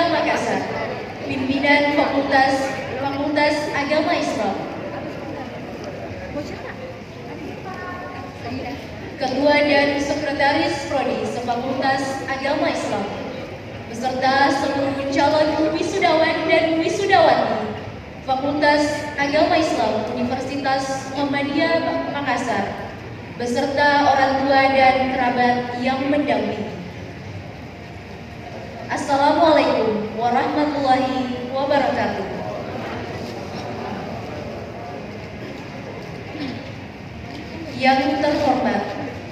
Muhammadiyah Makassar, pimpinan Fakultas Agama Islam, Ketua dan Sekretaris Prodi Fakultas Agama Islam, beserta seluruh calon wisudawan dan wisudawati Fakultas Agama Islam Universitas Muhammadiyah Makassar, beserta orang tua dan kerabat yang mendampingi. Assalamualaikum warahmatullahi wabarakatuh. Yang terhormat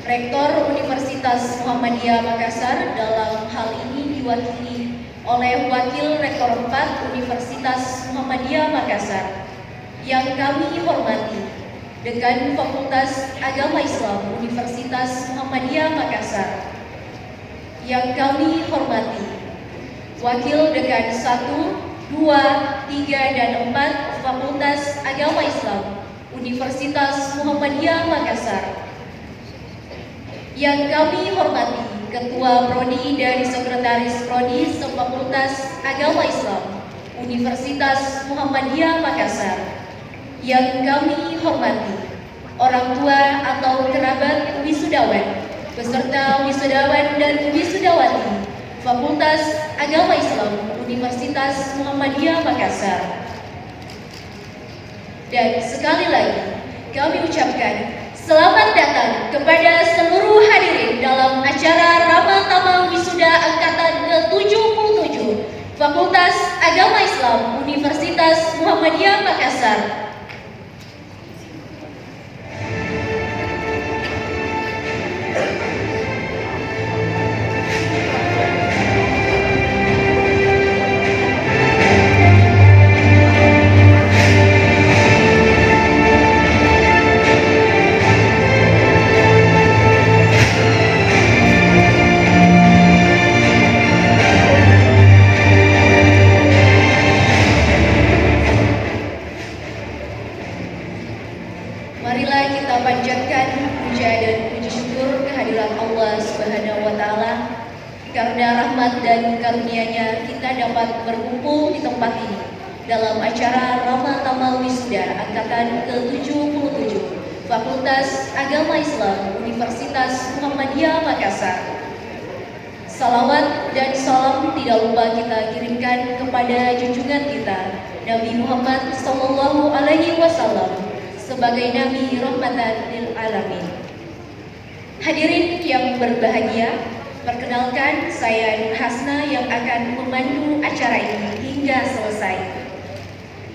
Rektor Universitas Muhammadiyah Makassar, dalam hal ini diwakili oleh Wakil Rektor 4 Universitas Muhammadiyah Makassar. Yang kami hormati Dekan Fakultas Agama Islam Universitas Muhammadiyah Makassar. Yang kami hormati Wakil Dekan 1, 2, 3, dan 4 Fakultas Agama Islam Universitas Muhammadiyah Makassar. Yang kami hormati Ketua Prodi dan Sekretaris Prodi Fakultas Agama Islam Universitas Muhammadiyah Makassar. Yang kami hormati orang tua atau kerabat wisudawan beserta wisudawan dan wisudawati Fakultas Agama Islam Universitas Muhammadiyah Makassar. Dan sekali lagi kami ucapkan selamat datang kepada seluruh hadirin dalam acara Ramadhan Wisuda Angkatan ke-77 Fakultas Agama Islam Universitas Muhammadiyah Makassar. Marilah kita panjatkan puja dan puji syukur kehadirat Allah Subhanahu wa Ta'ala, karena rahmat dan karunia-Nya kita dapat berkumpul di tempat ini dalam acara Ramadhan Wisuda Angkatan ke-77 Fakultas Agama Islam Universitas Muhammadiyah Makassar. Salawat dan salam tidak lupa kita kirimkan kepada junjungan kita Nabi Muhammad SAW sebagai Nabi Rahmatan lil Alamin. Hadirin yang berbahagia, perkenalkan saya Nur Hasna yang akan memandu acara ini hingga selesai.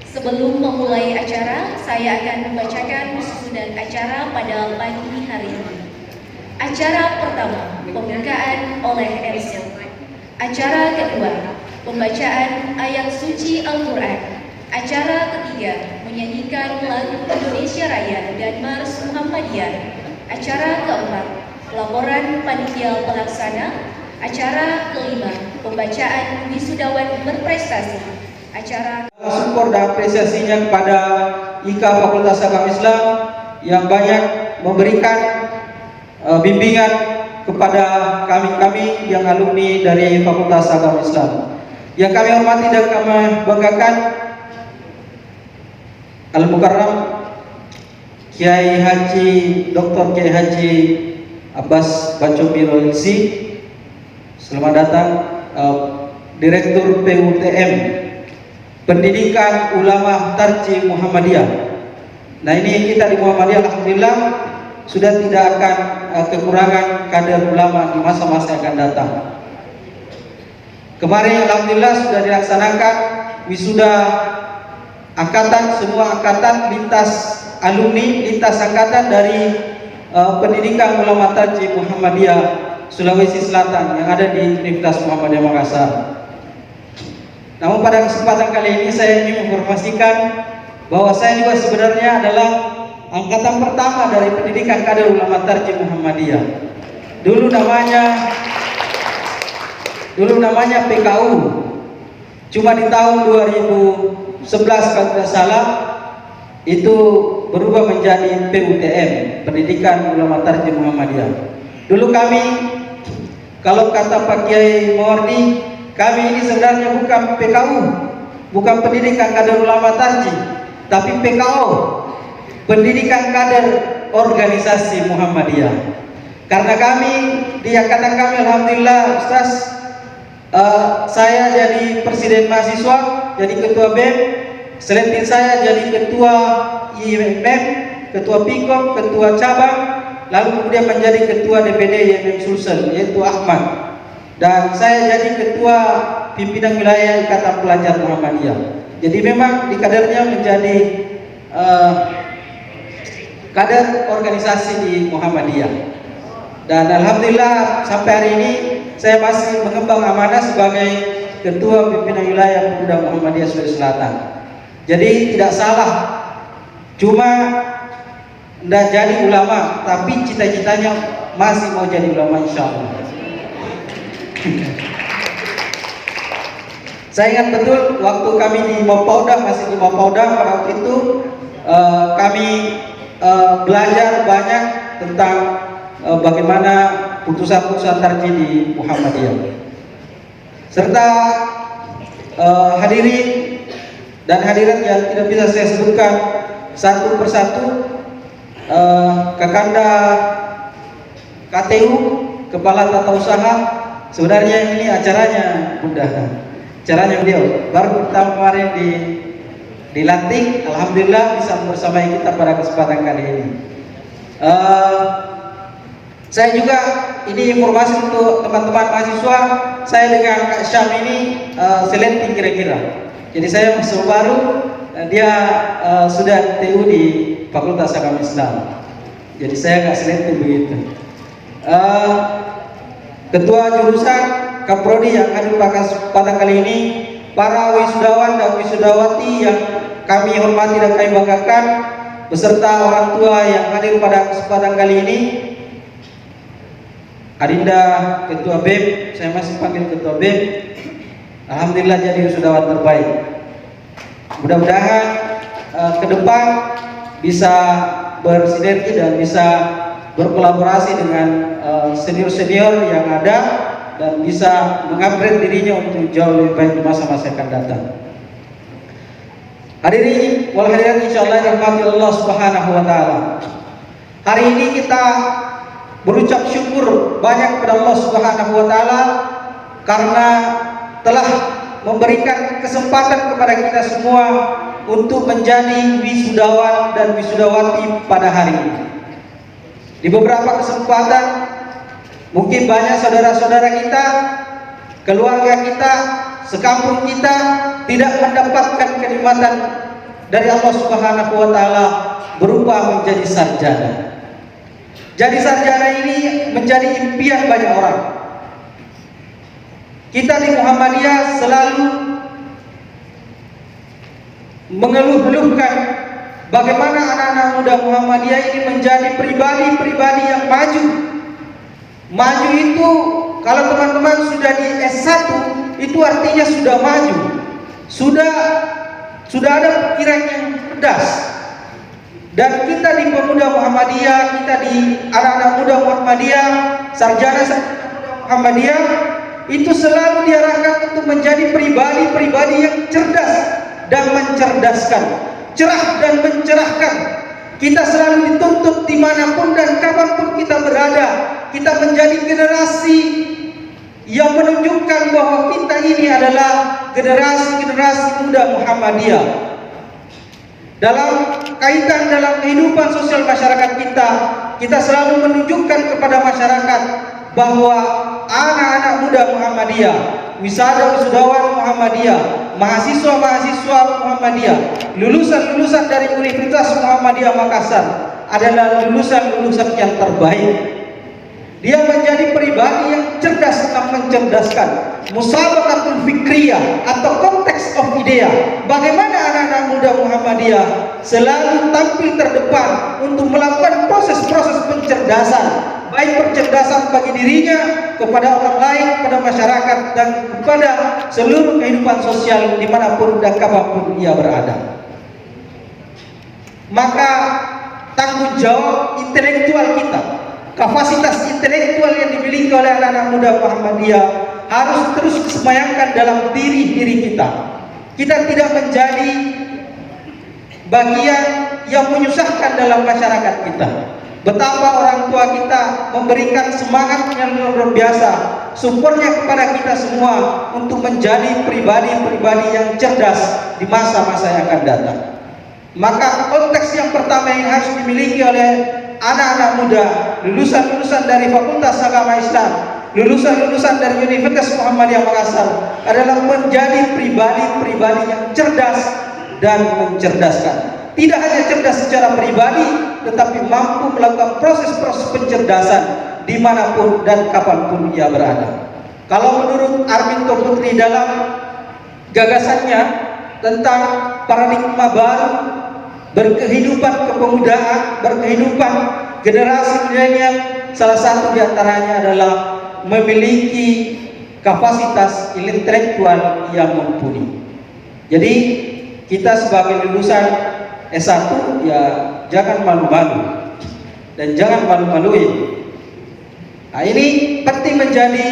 Sebelum memulai acara, saya akan membacakan susunan acara pada pagi hari ini. Acara pertama, pembukaan oleh MC. Acara kedua, pembacaan ayat suci Al-Quran. Acara ketiga, menyanyikan lagu Indonesia Raya dan Mars Muhammadiyah. Acara keempat, laporan panitia pelaksana. Acara kelima, pembacaan wisudawan berprestasi. Acara support dan apresiasinya kepada IKA Fakultas Agama Islam yang banyak memberikan bimbingan kepada kami yang alumni dari Fakultas Agama Islam. Yang kami hormati dan kami banggakan Al-Mukarram Kiai Haji Dr. Kiai Haji Abbas Bacomi Rolisi. Selamat datang Direktur PUTM Pendidikan Ulama Tarji Muhammadiyah. Nah, ini kita di Muhammadiyah alhamdulillah sudah tidak akan kekurangan kader ulama di masa-masa yang akan datang. Kemarin alhamdulillah sudah dilaksanakan wisuda angkatan, semua angkatan lintas alumni, lintas angkatan dari Pendidikan Ulama Tarji Muhammadiyah Sulawesi Selatan yang ada di Universitas Muhammadiyah Makassar. Namun pada kesempatan kali ini saya ingin menginformasikan bahwa saya juga sebenarnya adalah angkatan pertama dari Pendidikan Kader Ulama Tarji Muhammadiyah. Dulu namanya PKU. Cuma di tahun 2011 kalau tidak salah itu berubah menjadi PUTM, Pendidikan Ulama Tarji Muhammadiyah. Dulu kami, kalau kata Pak Kiai Mawardi, kami ini sebenarnya bukan PKU, bukan pendidikan kader ulama tarjih, tapi PKO, pendidikan kader organisasi Muhammadiyah. Karena kami di angkatan kami, alhamdulillah Ustaz, saya jadi presiden mahasiswa, jadi ketua BEM, selain saya jadi ketua IMM, ketua PIKOM, ketua cabang, lalu kemudian menjadi ketua DPD IMM Sulsel, yaitu Ahmad. Dan saya jadi ketua pimpinan wilayah Ikatan Pelajar Muhammadiyah. Jadi memang di kadernya menjadi kader organisasi di Muhammadiyah. Dan alhamdulillah sampai hari ini saya masih mengembang amanah sebagai ketua pimpinan wilayah Pemuda Muhammadiyah Sulawesi Selatan. Jadi tidak salah, cuma tidak jadi ulama, tapi cita-citanya masih mau jadi ulama insya Allah. Saya ingat betul waktu kami di Mapolda, masih di Mapolda pada waktu itu kami belajar banyak tentang bagaimana putusan-putusan tarjih di Muhammadiyah, serta hadirin dan hadirat yang tidak bisa saya sebutkan satu persatu, Kakanda KTU, Kepala Tata Usaha. Sebenarnya ini acaranya mudah, acaranya beliau baru pertama kemarin dilantik, alhamdulillah bisa bersamai kita pada kesempatan kali ini. Saya juga, ini informasi untuk teman-teman mahasiswa, saya dengan Kak Syam ini selenting kira-kira. Jadi saya masuk baru, dia sudah TU di Fakultas Agama Islam. Jadi saya nggak selenting begitu. Ketua jurusan Kaprodi yang hadir pada kesempatan kali ini, para wisudawan dan wisudawati yang kami hormati dan kami banggakan, beserta orang tua yang hadir pada kesempatan kali ini. Adinda Ketua BEM, saya masih panggil Ketua BEM, alhamdulillah jadi wisudawan terbaik. Mudah-mudahan ke depan bisa bersinergi dan bisa berkolaborasi dengan senior-senior yang ada dan bisa mengupgrade dirinya untuk jauh lebih baik di masa-masa akan datang. Hadirin wal hadirat insyaallah rahmati Allah Subhanahu wa taala. Hari ini kita berucap syukur banyak kepada Allah Subhanahu wa taala karena telah memberikan kesempatan kepada kita semua untuk menjadi wisudawan dan wisudawati pada hari ini. Di beberapa kesempatan mungkin banyak saudara-saudara kita, keluarga kita, sekampung kita tidak mendapatkan kenikmatan dari Allah Subhanahu wa taala berupa menjadi sarjana. Jadi sarjana ini menjadi impian banyak orang. Kita di Muhammadiyah selalu mengeluh-eluhkan bagaimana anak-anak muda Muhammadiyah ini menjadi pribadi-pribadi yang maju. Maju itu kalau teman-teman sudah di S1 itu artinya sudah maju. Sudah ada pikiran yang cerdas. Dan kita di pemuda Muhammadiyah, kita di anak-anak muda Muhammadiyah, sarjana Muhammadiyah itu selalu diarahkan untuk menjadi pribadi-pribadi yang cerdas dan mencerdaskan, cerah dan mencerahkan. Kita selalu dituntut dimanapun dan kapanpun kita berada, kita menjadi generasi yang menunjukkan bahwa kita ini adalah generasi muda Muhammadiyah. Dalam kaitan dalam kehidupan sosial masyarakat kita selalu menunjukkan kepada masyarakat bahwa anak-anak muda Muhammadiyah, wisudawan Muhammadiyah, mahasiswa-mahasiswa Muhammadiyah, lulusan-lulusan dari Universitas Muhammadiyah Makassar adalah lulusan-lulusan yang terbaik. Dia menjadi pribadi yang cerdas dan mencerdaskan. Musabaqatul fikriyah atau konteks of idea. Bagaimana anak-anak muda Muhammadiyah selalu tampil terdepan untuk melakukan proses-proses pencerdasan, baik pencerdasan bagi dirinya, kepada orang lain, kepada masyarakat, dan kepada seluruh kehidupan sosial dimanapun dan kapanpun ia berada. Maka tanggung jawab intelektual kita, kapasitas intelektual yang dimiliki oleh anak-anak muda Muhammadiyah harus terus disemayamkan dalam diri kita. Kita tidak menjadi bagian yang menyusahkan dalam masyarakat kita. Betapa orang tua kita memberikan semangat yang luar biasa, supportnya kepada kita semua untuk menjadi pribadi-pribadi yang cerdas di masa-masa yang akan datang. Maka konteks yang pertama yang harus dimiliki oleh anak-anak muda, lulusan-lulusan dari Fakultas Agama Islam, lulusan-lulusan dari Universitas Muhammadiyah Makassar adalah menjadi pribadi-pribadi yang cerdas dan mencerdaskan. Tidak hanya cerdas secara pribadi, tetapi mampu melakukan proses-proses pencerdasan dimanapun dan kapanpun ia berada. Kalau menurut Arminto Putri dalam gagasannya tentang paradigma baru berkehidupan kepemudaan, berkehidupan generasi milenial, salah satu diantaranya adalah memiliki kapasitas intelektual yang mumpuni. Jadi kita sebagai lulusan S1 ya jangan malu-malu dan jangan malu-maluin. Nah, ini penting menjadi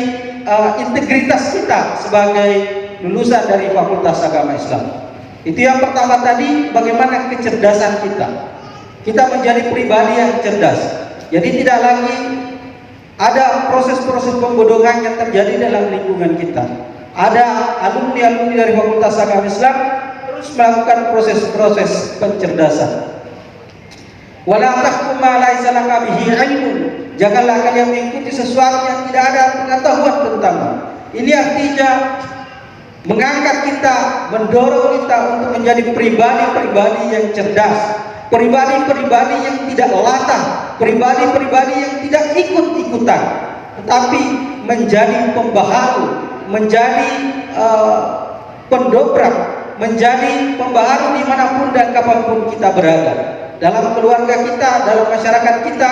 integritas kita sebagai lulusan dari Fakultas Agama Islam. Itu yang pertama tadi, bagaimana kecerdasan kita. Kita menjadi pribadi yang cerdas. Jadi tidak lagi ada proses-proses pembodohan yang terjadi dalam lingkungan kita. Ada alumni-alumni dari Fakultas Agama Islam terus melakukan proses-proses pencerdasan. Wala tahkum ma laisa laka bihi ilmun. Janganlah kalian mengikuti sesuatu yang tidak ada pengetahuan tentangnya. Ini artinya mengangkat kita, mendorong kita untuk menjadi pribadi-pribadi yang cerdas, pribadi-pribadi yang tidak latah, pribadi-pribadi yang tidak ikut-ikutan, tetapi menjadi pembaharu, menjadi pendobrak, menjadi pembaharu dimanapun dan kapanpun kita berada. Dalam keluarga kita, dalam masyarakat kita,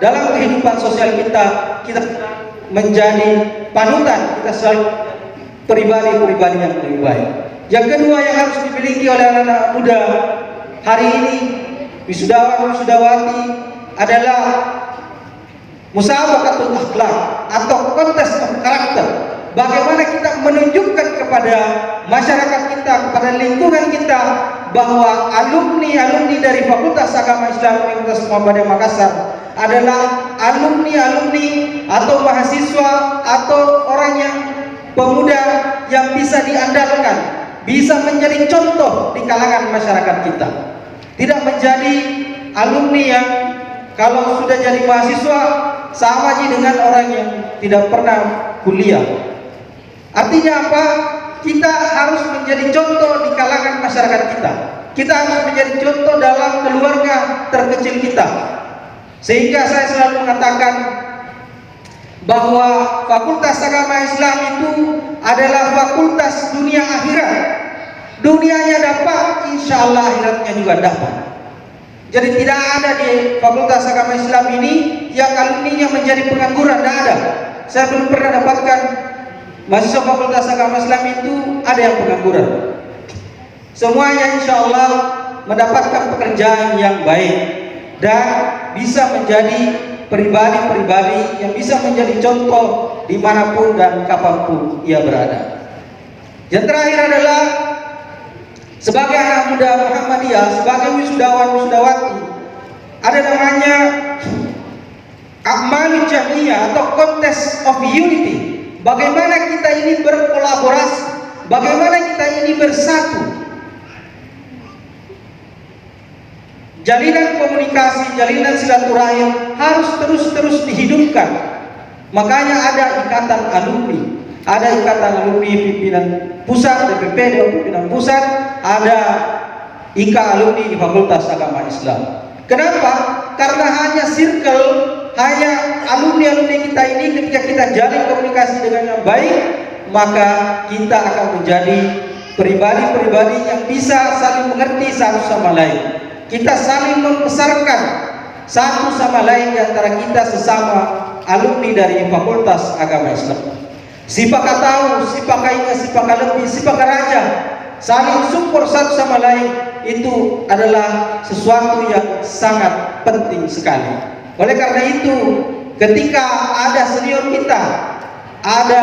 dalam kehidupan sosial kita, kita menjadi panutan, kita selalu pribadi-pribadi yang lebih baik. Yang kedua yang harus dimiliki oleh anak-anak muda hari ini, wisudawan-wisudawati, adalah musabaqatul akhlak atau kontes of karakter. Bagaimana kita menunjukkan kepada masyarakat kita, kepada lingkungan kita, bahwa alumni-alumni dari Fakultas Agama Islam Universitas Muhammadiyah Makassar adalah alumni-alumni atau mahasiswa atau orang yang pemuda yang bisa diandalkan, bisa menjadi contoh di kalangan masyarakat kita. Tidak menjadi alumni yang kalau sudah jadi mahasiswa sama aja dengan orang yang tidak pernah kuliah. Artinya apa? Kita harus menjadi contoh di kalangan masyarakat kita. Kita harus menjadi contoh dalam keluarga terkecil kita. Sehingga saya selalu mengatakan bahwa Fakultas Agama Islam itu adalah fakultas dunia akhirat. Dunianya dapat, insya Allah akhiratnya juga dapat. Jadi tidak ada di Fakultas Agama Islam ini yang alumninya menjadi pengangguran, tidak ada. Saya belum pernah dapatkan mahasiswa Fakultas Agama Islam itu ada yang pengangguran. Semuanya insya Allah mendapatkan pekerjaan yang baik dan bisa menjadi pribadi-pribadi yang bisa menjadi contoh dimanapun dan kapanpun ia berada. Yang terakhir adalah sebagai anak muda Muhammadiyah, sebagai wisudawan-wisudawati, ada namanya A'malul Jamiyah atau Contest of Unity. Bagaimana kita ini berkolaborasi, bagaimana kita ini bersatu. Jalinan komunikasi, jalinan silaturahim harus terus-terus dihidupkan. Makanya ada ikatan alumni, ada ikatan alumni pimpinan pusat, DPP, Dewan Pimpinan Pusat, ada IKA alumni di Fakultas Agama Islam. Kenapa? Karena hanya circle, hanya alumni-alumni kita ini ketika kita jalin komunikasi dengan yang baik, maka kita akan menjadi pribadi-pribadi yang bisa saling mengerti satu sama lain. Kita saling membesarkan satu sama lain di antara kita sesama alumni dari Fakultas Agama Islam. Sipaka tahu, sipaka ingat, sipaka lebih, sipaka raja, saling support satu sama lain, itu adalah sesuatu yang sangat penting sekali. Oleh karena itu, ketika ada senior kita, ada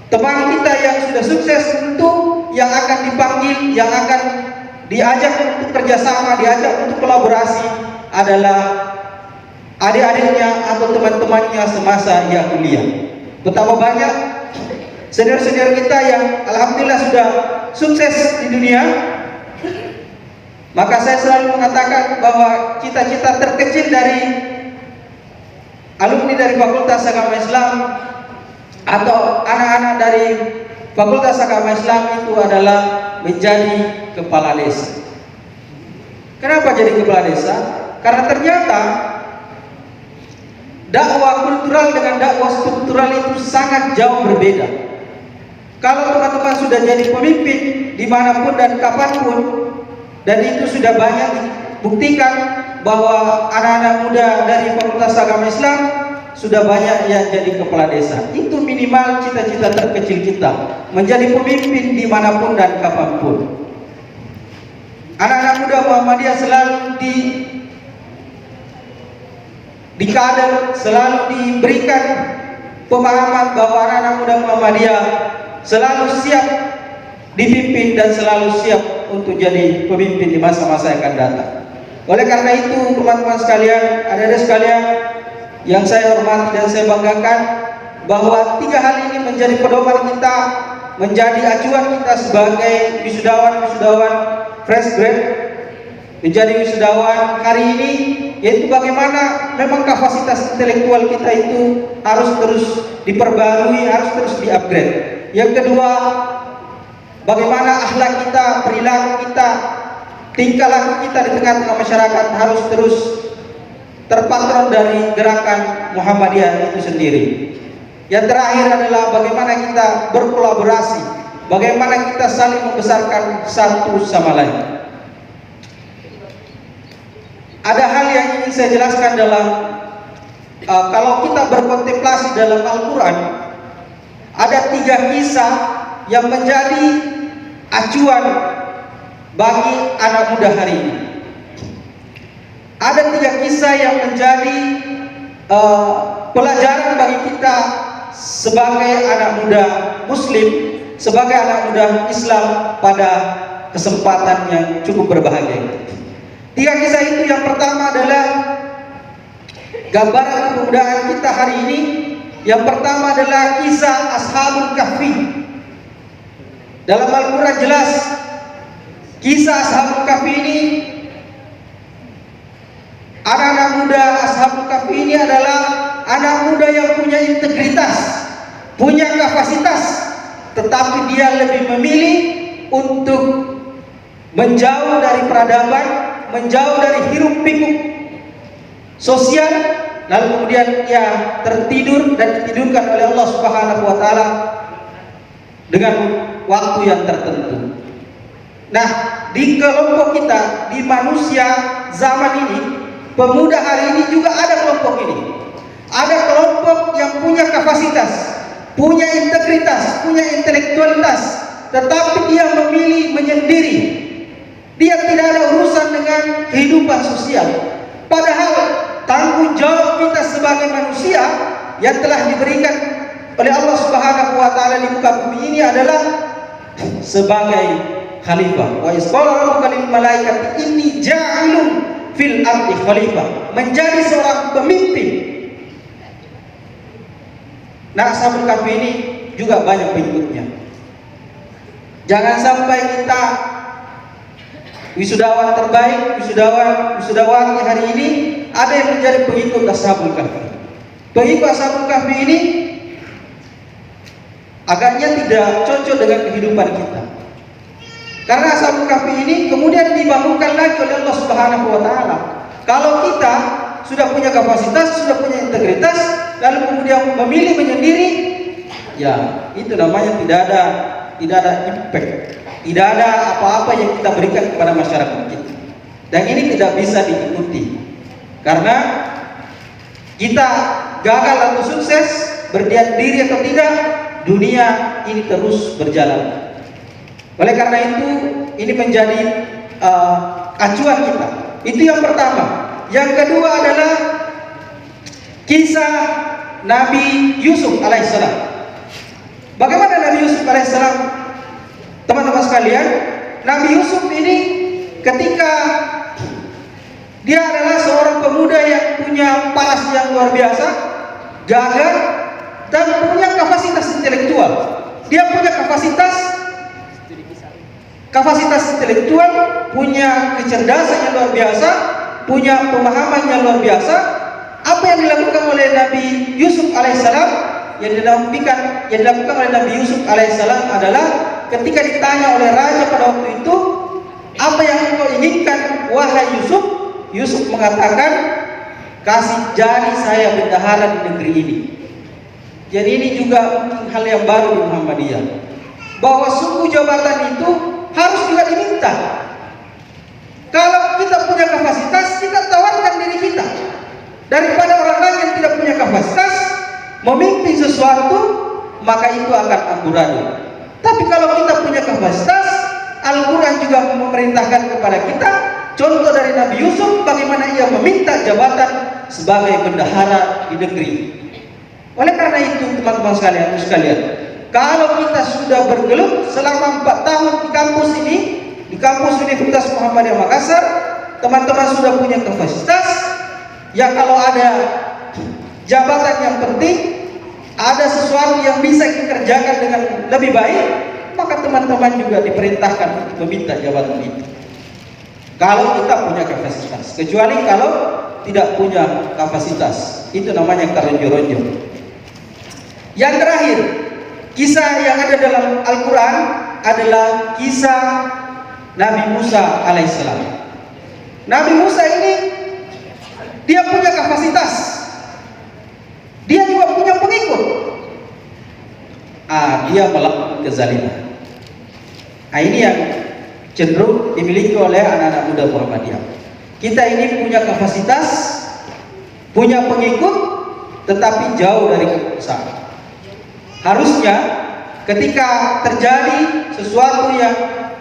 teman kita yang sudah sukses tentu yang akan dipanggil, yang akan diajak untuk kerjasama, diajak untuk kolaborasi adalah adik-adiknya atau teman-temannya semasa ia kuliah. Betapa banyak senior-senior kita yang alhamdulillah sudah sukses di dunia. Maka saya selalu mengatakan bahwa cita-cita terkecil dari alumni dari Fakultas Agama Islam atau anak-anak dari Fakultas Agama Islam itu adalah menjadi kepala desa. Kenapa jadi kepala desa? Karena ternyata dakwah kultural dengan dakwah struktural itu sangat jauh berbeda. Kalau teman-teman sudah jadi pemimpin dimanapun dan kapanpun, dan itu sudah banyak dibuktikan bahwa anak-anak muda dari Fakultas Agama Islam sudah banyak yang jadi kepala desa. Itu minimal cita-cita terkecil kita, menjadi pemimpin dimanapun dan kapanpun. Anak-anak muda Muhammadiyah selalu dikader, selalu diberikan pemahaman bahwa anak-anak muda Muhammadiyah selalu siap dipimpin dan selalu siap untuk jadi pemimpin di masa-masa yang akan datang. Oleh karena itu, teman-teman sekalian, adik-adik sekalian yang saya hormati dan saya banggakan, bahwa 3 hal ini menjadi pedoman kita, menjadi acuan kita sebagai wisudawan fresh grade, menjadi wisudawan hari ini, yaitu bagaimana memang kapasitas intelektual kita itu harus terus diperbarui, harus terus di-upgrade. Yang kedua, bagaimana akhlak kita, perilaku kita, tingkah laku kita di tengah-tengah masyarakat harus terus terpatron dari gerakan Muhammadiyah itu sendiri. Yang terakhir adalah bagaimana kita berkolaborasi, bagaimana kita saling membesarkan satu sama lain. Ada hal yang ingin saya jelaskan dalam kalau kita berkontemplasi dalam Al-Quran, ada 3 kisah yang menjadi acuan bagi anak muda hari ini. Ada 3 kisah yang menjadi pelajaran bagi kita sebagai anak muda Muslim, sebagai anak muda Islam pada kesempatan yang cukup berbahagia. 3 kisah itu, yang pertama adalah gambaran kepemudaan kita hari ini. Yang pertama adalah kisah Ashabul Kahfi. Dalam Al-Quran jelas kisah Ashabul Kahfi ini. Anak-anak muda Ashabul Kahfi ini adalah anak muda yang punya integritas, punya kapasitas, tetapi dia lebih memilih untuk menjauh dari peradaban, menjauh dari hiruk pikuk sosial, lalu kemudian ia tertidur dan ditidurkan oleh Allah Subhanahu wa taala dengan waktu yang tertentu. Nah, di kelompok kita, di manusia zaman ini, pemuda hari ini juga ada kelompok ini. Ada kelompok yang punya kapasitas, punya integritas, punya intelektualitas, tetapi dia memilih menyendiri. Dia tidak ada urusan dengan kehidupan sosial. Padahal tanggung jawab kita sebagai manusia yang telah diberikan oleh Allah Subhanahu wa taala di muka bumi ini adalah sebagai khalifah. Wa isqala rabbuka lil malaikati inni ja'ilun fil ardi khalifah, menjadi seorang pemimpin. Nah, Ashabul Kahfi ini juga banyak pengikutnya. Jangan sampai kita wisudawan terbaik, wisudawati hari ini ada yang menjadi pengikut Ashabul Kahfi. Pengikut Ashabul Kahfi ini agaknya tidak cocok dengan kehidupan kita. Karena Ashabul Kahfi ini kemudian dibangunkan lagi oleh Allah Subhanahu wa taala. Kalau kita sudah punya kapasitas, sudah punya integritas, lalu kemudian memilih menyendiri, ya itu namanya tidak ada impact. Tidak ada apa-apa yang kita berikan kepada masyarakat kita. Dan ini tidak bisa diikuti. Karena kita gagal atau sukses, berdiam diri atau tidak, dunia ini terus berjalan. Oleh karena itu, ini menjadi acuan kita. Itu yang pertama. Yang kedua adalah kisah Nabi Yusuf alaihissalam. Bagaimana Nabi Yusuf alaihissalam? Teman-teman sekalian, Nabi Yusuf ini ketika dia adalah seorang pemuda yang punya paras yang luar biasa, gagah, dan punya kapasitas intelektual. Dia punya kapasitas intelektual, punya kecerdasan yang luar biasa, punya pemahaman yang luar biasa. Apa yang dilakukan oleh Nabi Yusuf alaihissalam, yang dilakukan oleh Nabi Yusuf alaihissalam adalah ketika ditanya oleh raja pada waktu itu, apa yang engkau inginkan wahai Yusuf? Yusuf mengatakan, kasih jadi saya bendahara di negeri ini. Jadi ini juga mungkin hal yang baru di Muhammadiyah, bahwa suku jabatan itu harus juga diminta. Kalau kita punya kapasitas, kita tawarkan diri kita, daripada orang lain yang tidak punya kapasitas memimpin sesuatu, maka itu akan amburadul. Tapi kalau kita punya kapasitas, Al-Quran juga memerintahkan kepada kita. Contoh dari Nabi Yusuf, bagaimana ia meminta jabatan sebagai bendahara di negeri. Oleh karena itu, teman-teman sekalian, kalau kita sudah bergelut selama 4 tahun di kampus ini, di kampus Universitas Muhammadiyah Makassar, teman-teman sudah punya kapasitas. Ya, kalau ada jabatan yang penting, ada sesuatu yang bisa dikerjakan dengan lebih baik, maka teman-teman juga diperintahkan untuk meminta jabatan itu. Kalau kita punya kapasitas, kecuali kalau tidak punya kapasitas, itu namanya karonjo-ronjo. Yang terakhir, kisah yang ada dalam Al-Quran adalah kisah Nabi Musa alaihissalam. Nabi Musa ini dia punya kapasitas, dia juga punya pengikut. Dia melakukan kezaliman. Ini yang cenderung dimiliki oleh anak-anak muda Muhammadiyah. Kita ini punya kapasitas, punya pengikut, tetapi jauh dari kekuasaan. Harusnya ketika terjadi sesuatu yang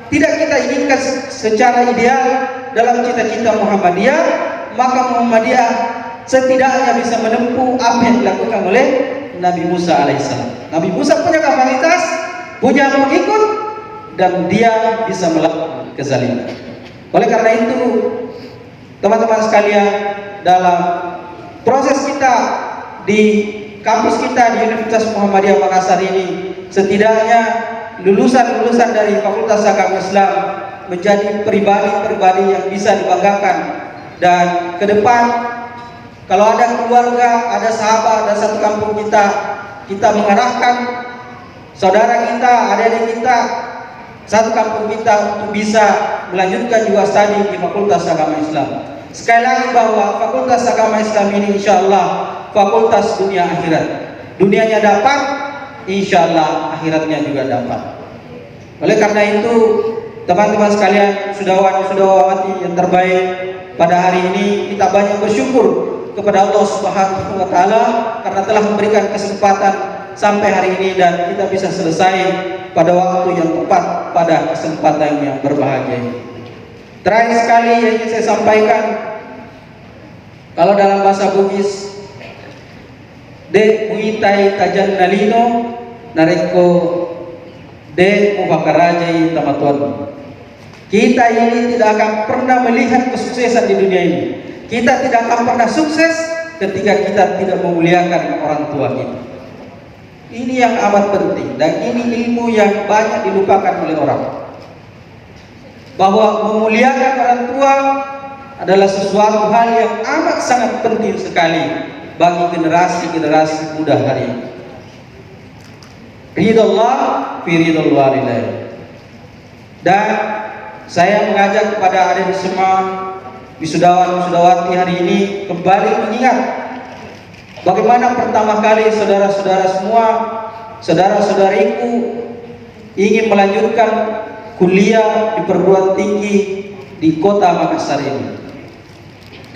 tidak kita inginkan secara ideal dalam cita-cita Muhammadiyah, maka Muhammadiyah setidaknya bisa menempuh apa yang dilakukan oleh Nabi Musa alaihissalam. Nabi Musa punya kapasitas, punya pengikut, dan dia bisa melakukan kezaliman. Oleh karena itu, teman-teman sekalian, dalam proses kita di kampus kita di Universitas Muhammadiyah Makassar ini, setidaknya lulusan-lulusan dari Fakultas Agama Islam menjadi pribadi-pribadi yang bisa dibanggakan. Dan ke depan, kalau ada keluarga, ada sahabat, ada satu kampung kita mengarahkan saudara kita, adik-adik kita, satu kampung kita untuk bisa melanjutkan juga studi di Fakultas Agama Islam. Sekali lagi bahwa Fakultas Agama Islam ini insya Allah fakultas dunia akhirat. Dunianya dapat, insya Allah akhiratnya juga dapat. Oleh karena itu, teman-teman sekalian, sudahwati yang terbaik, pada hari ini kita banyak bersyukur kepada Allah Subhanahu wa Ta'ala karena telah memberikan kesempatan sampai hari ini dan kita bisa selesai pada waktu yang tepat, pada kesempatan yang berbahagia ini. Terakhir sekali yang ingin saya sampaikan, kalau dalam bahasa Bugis, de muitai tajan nalino nareko de mubakarajai tamatuan. Kita ini tidak akan pernah melihat kesuksesan di dunia ini. Kita tidak akan pernah sukses ketika kita tidak memuliakan orang tua kita. Ini yang amat penting, dan ini ilmu yang banyak dilupakan oleh orang. Bahwa memuliakan orang tua adalah sesuatu hal yang amat sangat penting sekali bagi generasi-generasi muda hari ini. Ridallah fi ridal walidain. Dan saya mengajak kepada adik semua wisudawan-wisudawati hari ini kembali mengingat bagaimana pertama kali saudara-saudara semua, saudara-saudariku ingin melanjutkan kuliah di perguruan tinggi di kota Makassar ini.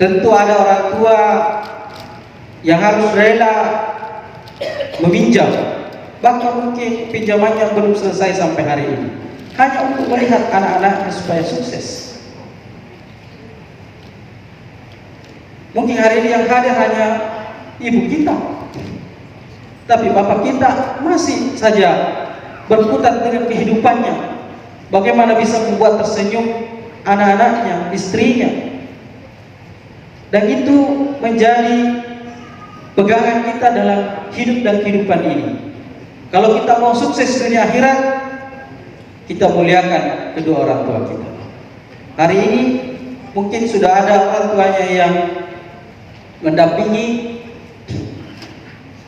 Tentu ada orang tua yang harus rela meminjam, bahkan mungkin pinjamannya belum selesai sampai hari ini, hanya untuk melihat anak-anaknya supaya sukses. Mungkin hari ini yang hadir hanya ibu kita, tapi bapak kita masih saja berkutat dengan kehidupannya. Bagaimana bisa membuat tersenyum anak-anaknya, istrinya. Dan itu menjadi pegangan kita dalam hidup dan kehidupan ini. Kalau kita mau sukses dunia akhirat, kita muliakan kedua orang tua kita. Hari ini mungkin sudah ada orang tuanya yang mendampingi.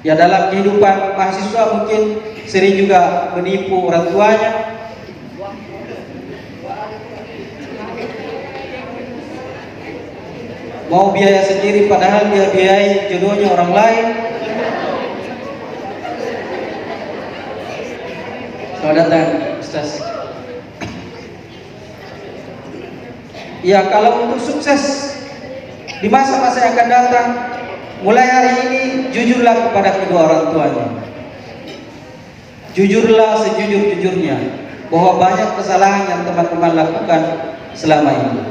Ya, dalam kehidupan mahasiswa mungkin sering juga menipu orang tuanya. Mau biaya sendiri padahal dia biayai jodohnya orang lain. Selamat datang, Ustaz. Ya, kalau untuk sukses di masa-masa yang akan datang, mulai hari ini jujurlah kepada kedua orang tuanya. Jujurlah sejujur-jujurnya bahwa banyak kesalahan yang teman-teman lakukan selama ini.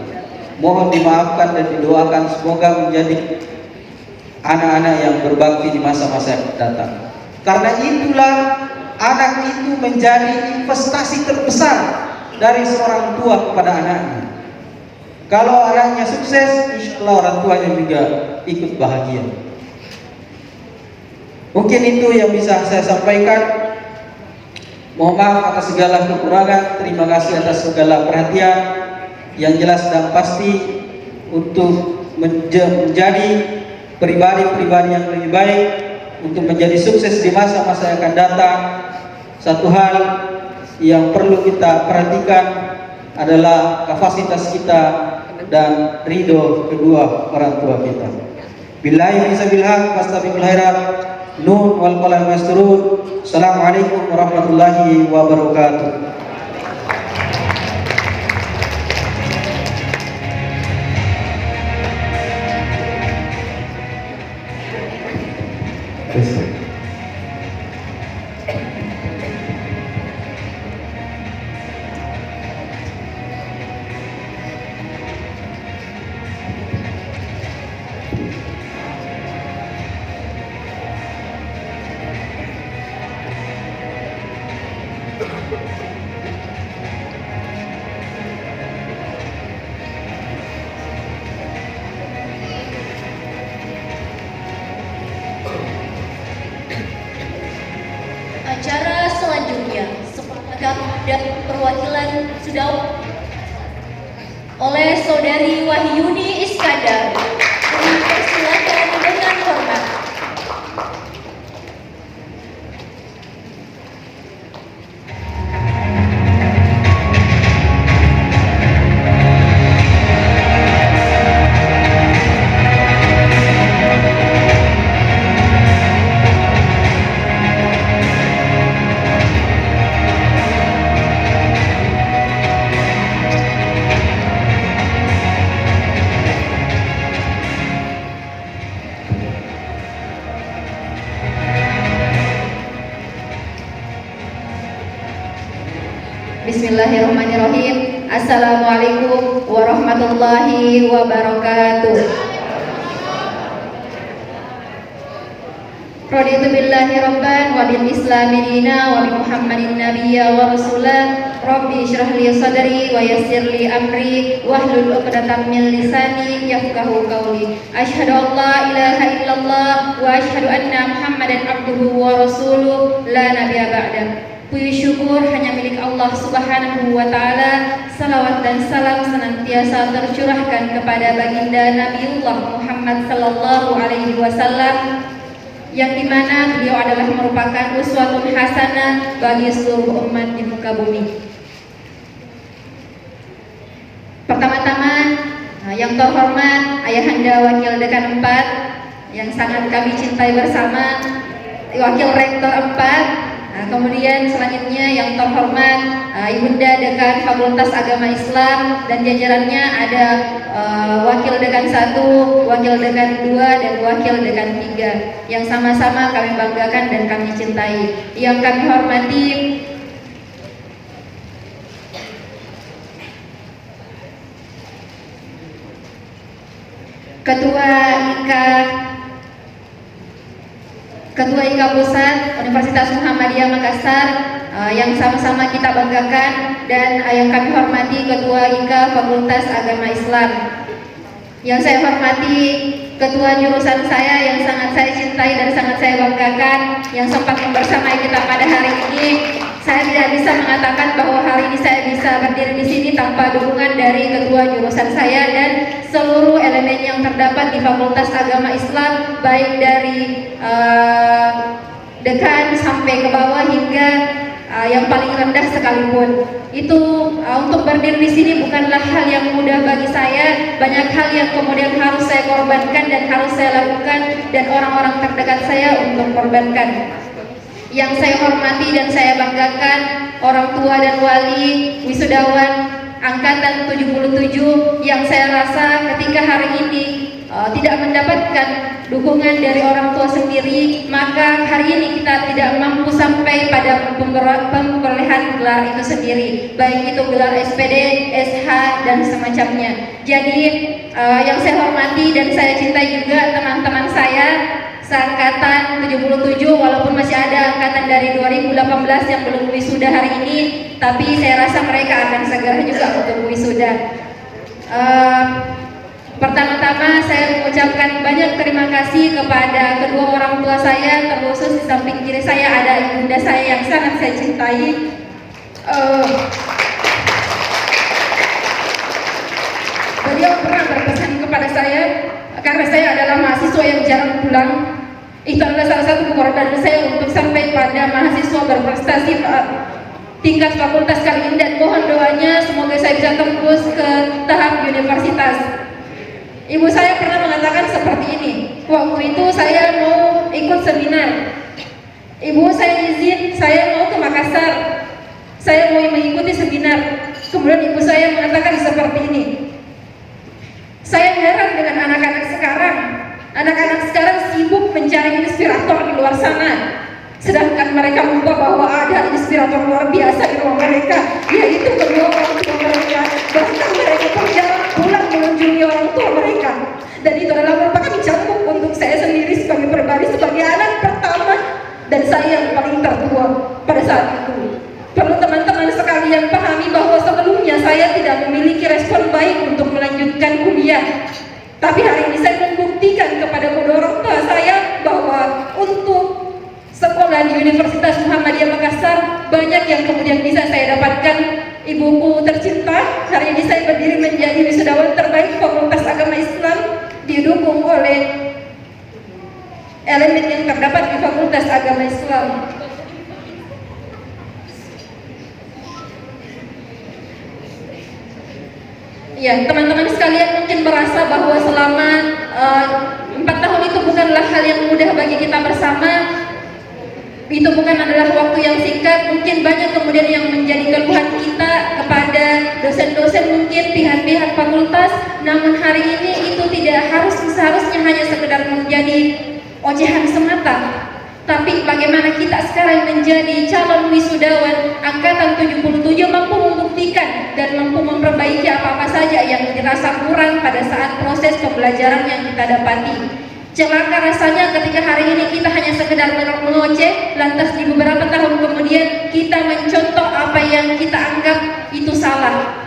Mohon dimaafkan dan didoakan semoga menjadi anak-anak yang berbakti di masa-masa yang datang. Karena itulah anak itu menjadi investasi terbesar dari seorang tua kepada anaknya. Kalau anaknya sukses, insya Allah orang tuanya juga ikut bahagia. Mungkin itu yang bisa saya sampaikan. Mohon maaf atas segala kekurangan. Terima kasih atas segala perhatian. Yang jelas dan pasti untuk menjadi pribadi-pribadi yang lebih baik, untuk menjadi sukses di masa-masa yang akan datang, satu hal yang perlu kita perhatikan adalah kapasitas kita dan ridho kedua orang tua kita. Billahi bisabil haq wastabiqul khairat. Nun wal qalam yasturun. Assalamualaikum warahmatullahi wabarakatuh. Acara selanjutnya sepakat dan perwakilan sudah oleh Saudari Wahyuni Iskandar. Dipersilakan dengan hormat. Bismillahirrahmanirrahim. Assalamualaikum warahmatullahi wabarakatuh. Raditu billahi rabban wa bil islami dina wa bi Muhammadin nabiyya wa rasulah. Rabbi shrah li sadri wa yassir li amri wahlul 'uqdatam min lisani yafqahu qawli. Asyhadu an la ilaha illallah wa asyhadu anna Muhammadan abduhu wa rasuluh la nabiyya ba'da. Puji syukur hanya milik Allah Subhanahu wa Ta'ala. Salawat dan salam senantiasa tercurahkan kepada baginda Nabiullah Muhammad sallallahu alaihi wasallam, yang dimana beliau adalah merupakan uswatun hasanah bagi seluruh umat di muka bumi. Pertama-tama yang terhormat Ayahanda Wakil Dekan 4 yang sangat kami cintai bersama, Wakil Rektor 4. Kemudian selanjutnya yang terhormat Ibunda Dekan Fakultas Agama Islam dan jajarannya ada Wakil Dekan 1, Wakil Dekan 2, dan Wakil Dekan 3 yang sama-sama kami banggakan dan kami cintai. Yang kami hormati Ketua IKA Pusat Universitas Muhammadiyah Makassar yang sama-sama kita banggakan, dan yang kami hormati Ketua IKA Fakultas Agama Islam. Yang saya hormati Ketua jurusan saya yang sangat saya cintai dan sangat saya banggakan, yang sempat membersamai kita pada hari ini. Saya tidak bisa mengatakan bahwa hari ini saya bisa berdiri di sini tanpa dukungan dari ketua jurusan saya dan seluruh elemen yang terdapat di Fakultas Agama Islam, baik dari dekan sampai ke bawah hingga yang paling rendah sekalipun. Itu untuk berdiri di sini bukanlah hal yang mudah bagi saya. Banyak hal yang kemudian harus saya korbankan dan harus saya lakukan, dan orang-orang terdekat saya untuk korbankan. Yang saya hormati dan saya banggakan orang tua dan wali wisudawan angkatan 77 yang saya rasa ketika hari ini tidak mendapatkan dukungan dari orang tua sendiri, maka hari ini kita tidak mampu sampai pada pemberolehan gelar itu sendiri, baik itu gelar SPD, SH dan semacamnya. Jadi yang saya hormati dan saya cintai juga teman-teman saya seangkatan 77, walaupun masih ada angkatan dari 2018 yang belum wisuda hari ini, tapi saya rasa mereka akan segera juga untuk wisuda. Pertama-tama saya mengucapkan banyak terima kasih kepada kedua orang tua saya, terkhusus di samping kiri saya ada ibunda saya yang sangat saya cintai. Beliau pernah berpesan kepada saya, karena saya adalah mahasiswa yang jarang pulang. Itu adalah salah satu pengorbanan saya untuk sampai pada mahasiswa berprestasi tingkat fakultas kali ini, dan mohon doanya semoga saya bisa tembus ke tahap universitas. Ibu saya pernah mengatakan seperti ini, waktu itu saya mau ikut seminar, ibu saya izin saya mau ke Makassar, saya mau mengikuti seminar. Kemudian ibu saya mengatakan seperti ini, saya heran dengan anak-anak sekarang. Anak-anak sekarang sibuk mencari inspirator di luar sana, sedangkan mereka lupa bahwa ada inspirator luar biasa di rumah mereka, yaitu kedua orang tua mereka. Bahkan mereka berjalan pulang mengunjungi orang tua mereka, dan itu adalah merupakan cambuk untuk saya sendiri sebagai pribadi, sebagai anak pertama dan saya yang paling tertua pada saat itu. Perlu teman-teman sekalian pahami bahwa sebelumnya saya tidak memiliki respon baik untuk melanjutkan kuliah. Tapi hari ini saya membuktikan kepada kedua orang tua saya bahwa untuk sekolah di Universitas Muhammadiyah Makassar banyak yang kemudian bisa saya dapatkan. Ibuku tercinta, hari ini saya berdiri menjadi wisudawan terbaik Fakultas Agama Islam, didukung oleh elemen yang terdapat di Fakultas Agama Islam. Ya, teman-teman sekalian mungkin merasa bahwa selama 4 tahun itu bukanlah hal yang mudah bagi kita bersama. Itu bukan adalah waktu yang singkat. Mungkin banyak kemudian yang menjadi keluhan kita kepada dosen-dosen, mungkin pihak-pihak fakultas. Namun hari ini itu tidak seharusnya hanya sekedar menjadi ocehan semata. Tapi bagaimana kita sekarang menjadi calon wisudawan angkatan 77 mampu membuktikan dan mampu memperbaiki apa-apa saja yang dirasa kurang pada saat proses pembelajaran yang kita dapati. Celaka rasanya ketika hari ini kita hanya sekedar mengoceh, lantas di beberapa tahun kemudian kita mencontoh apa yang kita anggap itu salah.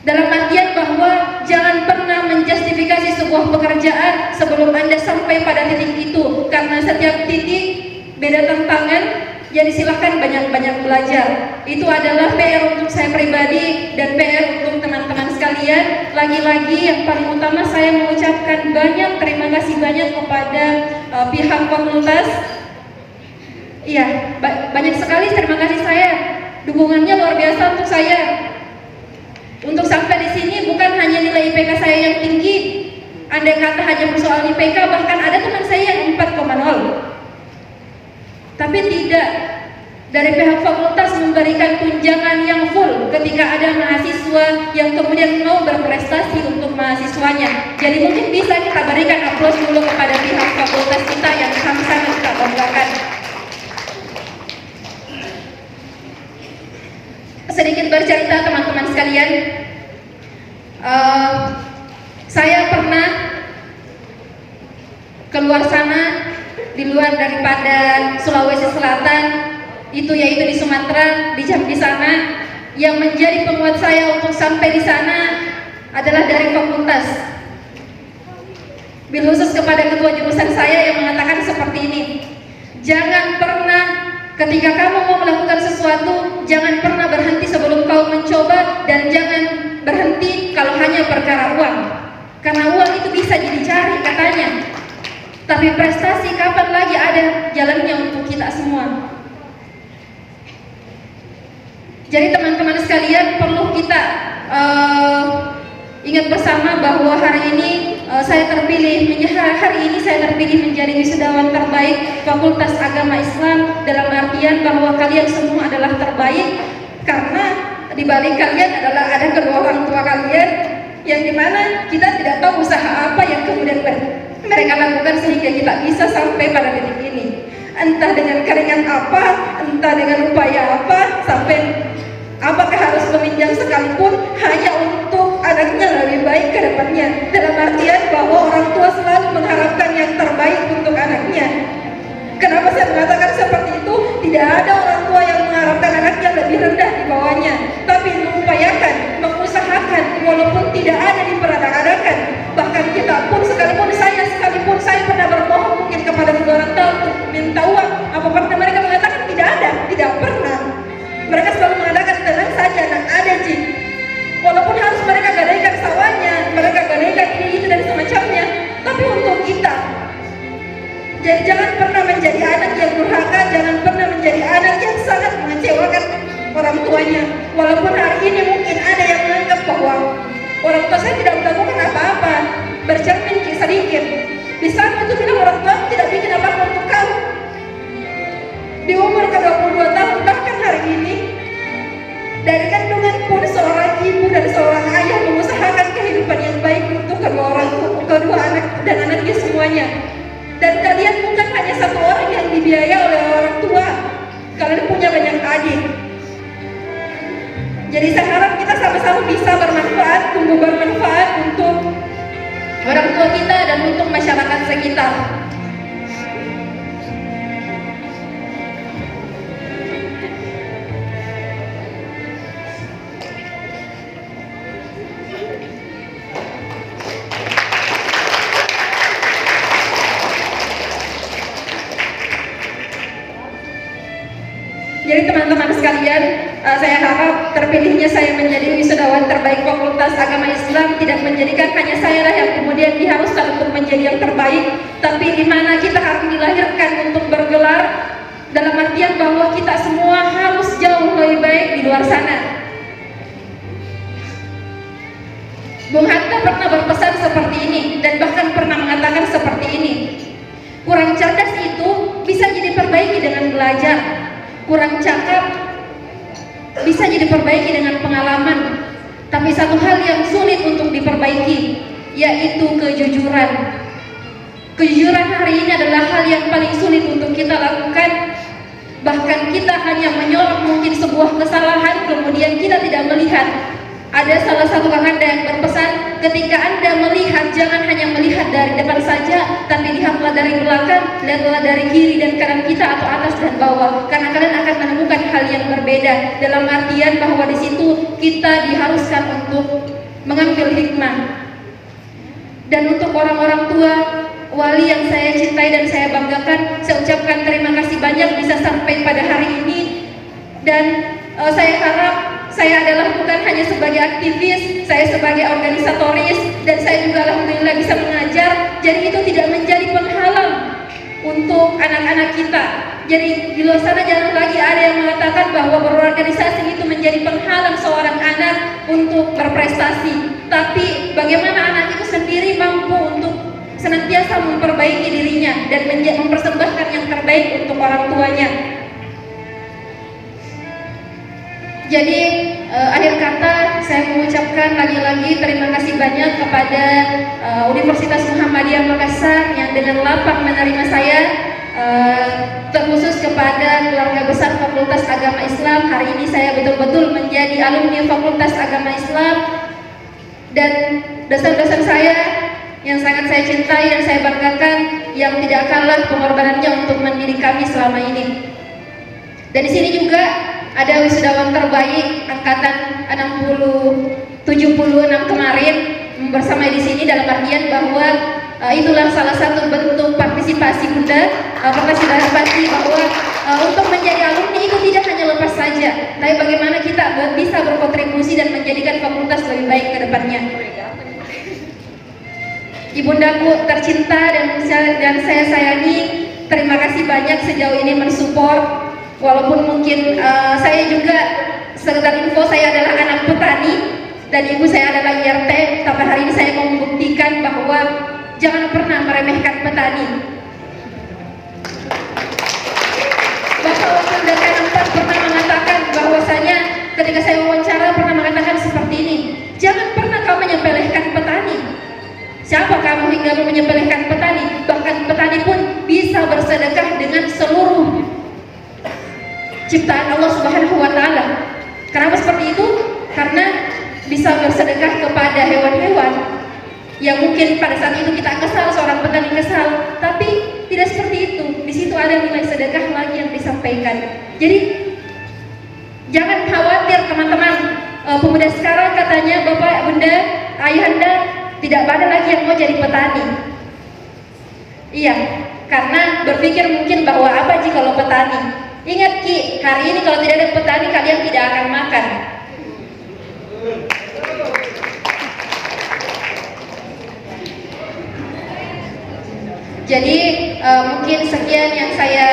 Dalam artian bahwa jangan pernah menjustifikasi sebuah pekerjaan sebelum Anda sampai pada titik itu, karena setiap titik beda tantangan. Jadi silahkan banyak-banyak belajar. Itu adalah PR untuk saya pribadi dan PR untuk teman-teman sekalian. Lagi-lagi yang paling utama saya mengucapkan banyak terima kasih banyak kepada pihak fakultas. Iya, banyak sekali terima kasih saya. Dukungannya luar biasa untuk saya. Untuk sampai di sini bukan hanya nilai IPK saya yang tinggi. Andai kata hanya persoalan IPK, bahkan ada teman saya yang 4,0. Tapi tidak, dari pihak fakultas memberikan tunjangan yang full ketika ada mahasiswa yang kemudian mau berprestasi untuk mahasiswanya. Jadi mungkin bisa kita berikan aplaus dulu kepada pihak fakultas kita yang sama-sama kita banggakan. Sedikit bercerita teman-teman sekalian, saya pernah keluar sana di luar daripada Sulawesi Selatan, itu yaitu di Sumatera, di sana. Yang menjadi penguat saya untuk sampai di sana adalah dari fakultas. Bil khusus kepada ketua jurusan saya yang mengatakan seperti ini, jangan pernah ketika kamu mau melakukan sesuatu, jangan pernah berhenti sebelum kau mencoba, dan jangan berhenti kalau hanya perkara uang, karena uang itu bisa dicari katanya, tapi prestasi kapan lagi ada jalannya untuk kita semua. Jadi teman-teman sekalian, perlu kita ingat bersama bahwa hari ini saya terpilih menjadi wisudawan terbaik Fakultas Agama Islam, dalam artian bahwa kalian semua adalah terbaik karena di balik kalian adalah ada kedua orang tua kalian, yang dimana kita tidak tahu usaha apa yang kemudian mereka lakukan sehingga kita bisa sampai pada titik ini. Entah dengan keringat apa, entah dengan upaya apa, sampai apakah harus meminjam sekalipun hanya untuk anaknya lebih baik ke depannya. Dalam artian bahwa orang tua selalu mengharapkan yang terbaik untuk anaknya. Kenapa saya mengatakan seperti itu? Tidak ada orang tua yang mengharapkan anaknya lebih rendah di bawahnya, tapi mengupayakan, mengusahakan walaupun tidak ada diperadakan. Bahkan kita pun sekalipun saya pernah berbohong mungkin kepada kedua orang tua untuk minta uang. Apa pernah mereka mengatakan tidak ada? Tidak pernah. Mereka selalu mengatakan tenang saja, nak ada Ji. Walaupun harus mereka gadaikan sawahnya, mereka gadaikan ini itu dan semacamnya, tapi untuk kita. Jadi jangan pernah menjadi anak yang durhaka, jangan pernah menjadi anak yang sangat mengecewakan orang tuanya. Walaupun hari ini mungkin ada yang menganggap bahwa orang tua saya tidak melakukan apa-apa, bercermin sedikit. Di sana itu bilang orang tua tidak bikin apa-apa untuk kamu. Di umur ke-22 tahun, bahkan hari ini, dari kandungan pun seorang ibu dan seorang ayah mengusahakan kehidupan yang baik untuk kedua anak dan anaknya semuanya. Dan kalian bukan hanya satu orang yang dibiayai oleh orang tua, kalian punya banyak adik. Jadi saya harap kita sama-sama bisa tumbuh bermanfaat untuk orang tua kita dan untuk masyarakat sekitar. Jadi teman-teman sekalian, saya harap terpilihnya saya menjadi wisudawan terbaik Fakultas Agama Islam tidak menjadikan hanya saya lah yang kemudian diharuskan untuk menjadi yang terbaik, tapi di mana kita harus dilahirkan untuk bergelar, dalam artian bahwa kita semua harus jauh lebih baik di luar sana. Bung Hatta pernah berpesan seperti ini dan bahkan pernah mengatakan seperti ini, kurang cerdas itu bisa jadi perbaiki dengan belajar, kurang cakap bisa jadi diperbaiki dengan pengalaman, tapi satu hal yang sulit untuk diperbaiki yaitu kejujuran. Kejujuran hari ini adalah hal yang paling sulit untuk kita lakukan. Bahkan kita hanya menyorot mungkin sebuah kesalahan, kemudian kita tidak melihat. Ada salah satu kakanda yang berpesan, ketika Anda melihat, jangan hanya melihat dari depan saja, tapi lihatlah dari belakang, lihatlah dari kiri dan kanan kita atau atas dan bawah, karena kalian akan menemukan hal yang berbeda. Dalam artian bahwa di situ kita diharuskan untuk mengambil hikmah. Dan untuk orang-orang tua, wali yang saya cintai dan saya banggakan, saya ucapkan terima kasih banyak bisa sampai pada hari ini. Dan saya harap saya adalah bukan hanya sebagai aktivis, saya sebagai organisatoris, dan saya juga alhamdulillah bisa mengajar. Jadi itu tidak menjadi penghalang untuk anak-anak kita. Jadi di luar sana jangan lagi ada yang mengatakan bahwa berorganisasi itu menjadi penghalang seorang anak untuk berprestasi. Tapi bagaimana anak itu sendiri mampu untuk senantiasa memperbaiki dirinya dan mempersembahkan yang terbaik untuk orang tuanya. Jadi akhir kata saya mengucapkan lagi-lagi terima kasih banyak kepada Universitas Muhammadiyah Makassar yang dengan lapang menerima saya, terkhusus kepada keluarga besar Fakultas Agama Islam. Hari ini saya betul-betul menjadi alumni Fakultas Agama Islam, dan dosen-dosen saya yang sangat saya cintai dan saya banggakan, yang tidak kalah pengorbanannya untuk mendidik kami selama ini. Dan di sini juga ada wisudawan terbaik angkatan 76 kemarin bersama di sini, dalam artian bahwa itulah salah satu bentuk partisipasi Bunda. Karena sudah pasti bahwa untuk menjadi alumni itu tidak hanya lepas saja, tapi bagaimana kita bisa berkontribusi dan menjadikan fakultas lebih baik ke depannya. Ibundaku tercinta dan saya sayangi, terima kasih banyak sejauh ini mensupport. Walaupun mungkin saya juga, sekedar info, saya adalah anak petani dan ibu saya adalah IRT, tapi hari ini saya mau membuktikan bahwa jangan pernah meremehkan petani. Bapak Wakil Dekan 4 pernah mengatakan bahwasanya, ketika saya wawancara pernah mengatakan seperti ini, jangan pernah kau menyepelekan petani. Siapa kamu hingga menyepelekan petani? Bahkan petani pun bisa bersedekah dengan seluruh ciptaan Allah Subhanahu wa Ta'ala. Kenapa seperti itu? Karena bisa bersedekah kepada hewan-hewan yang mungkin pada saat itu kita kesal, seorang petani kesal, tapi tidak seperti itu. Di situ ada nilai sedekah lagi yang disampaikan. Jadi jangan khawatir teman-teman, pemuda sekarang katanya bapak, bunda, ayahanda tidak ada lagi yang mau jadi petani. Iya, karena berpikir mungkin bahwa apa jika kalau petani. Ingat Ki, hari ini kalau tidak ada petani kalian tidak akan makan. Jadi mungkin sekian yang saya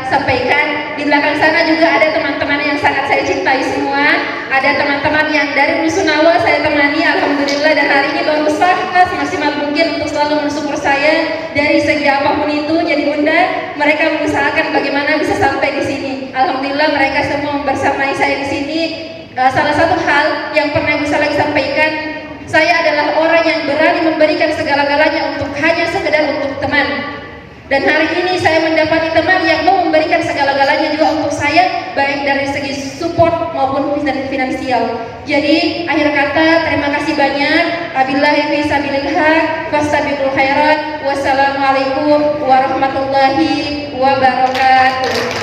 sampaikan. Di belakang sana juga ada teman-teman yang sangat saya cintai semua. Ada teman-teman yang dari Rusunawa saya temani, alhamdulillah, dan hari ini berusaha semaksimal mungkin untuk selalu mensupport saya dari segi apapun itu. Jadi bunda, mereka mengusahakan bagaimana bisa sampai di sini. Alhamdulillah mereka semua bersamai saya di sini. Salah satu hal yang pernah bisa lagi sampaikan, saya adalah orang yang berani memberikan segala-galanya untuk hanya sekedar untuk teman. Dan hari ini saya mendapati teman yang mau memberikan segala-galanya juga untuk saya, baik dari segi support maupun finansial. Jadi akhir kata, terima kasih banyak. Wabillahi fi sabilillah, fastabiqul khairat. Wassalamualaikum warahmatullahi wabarakatuh.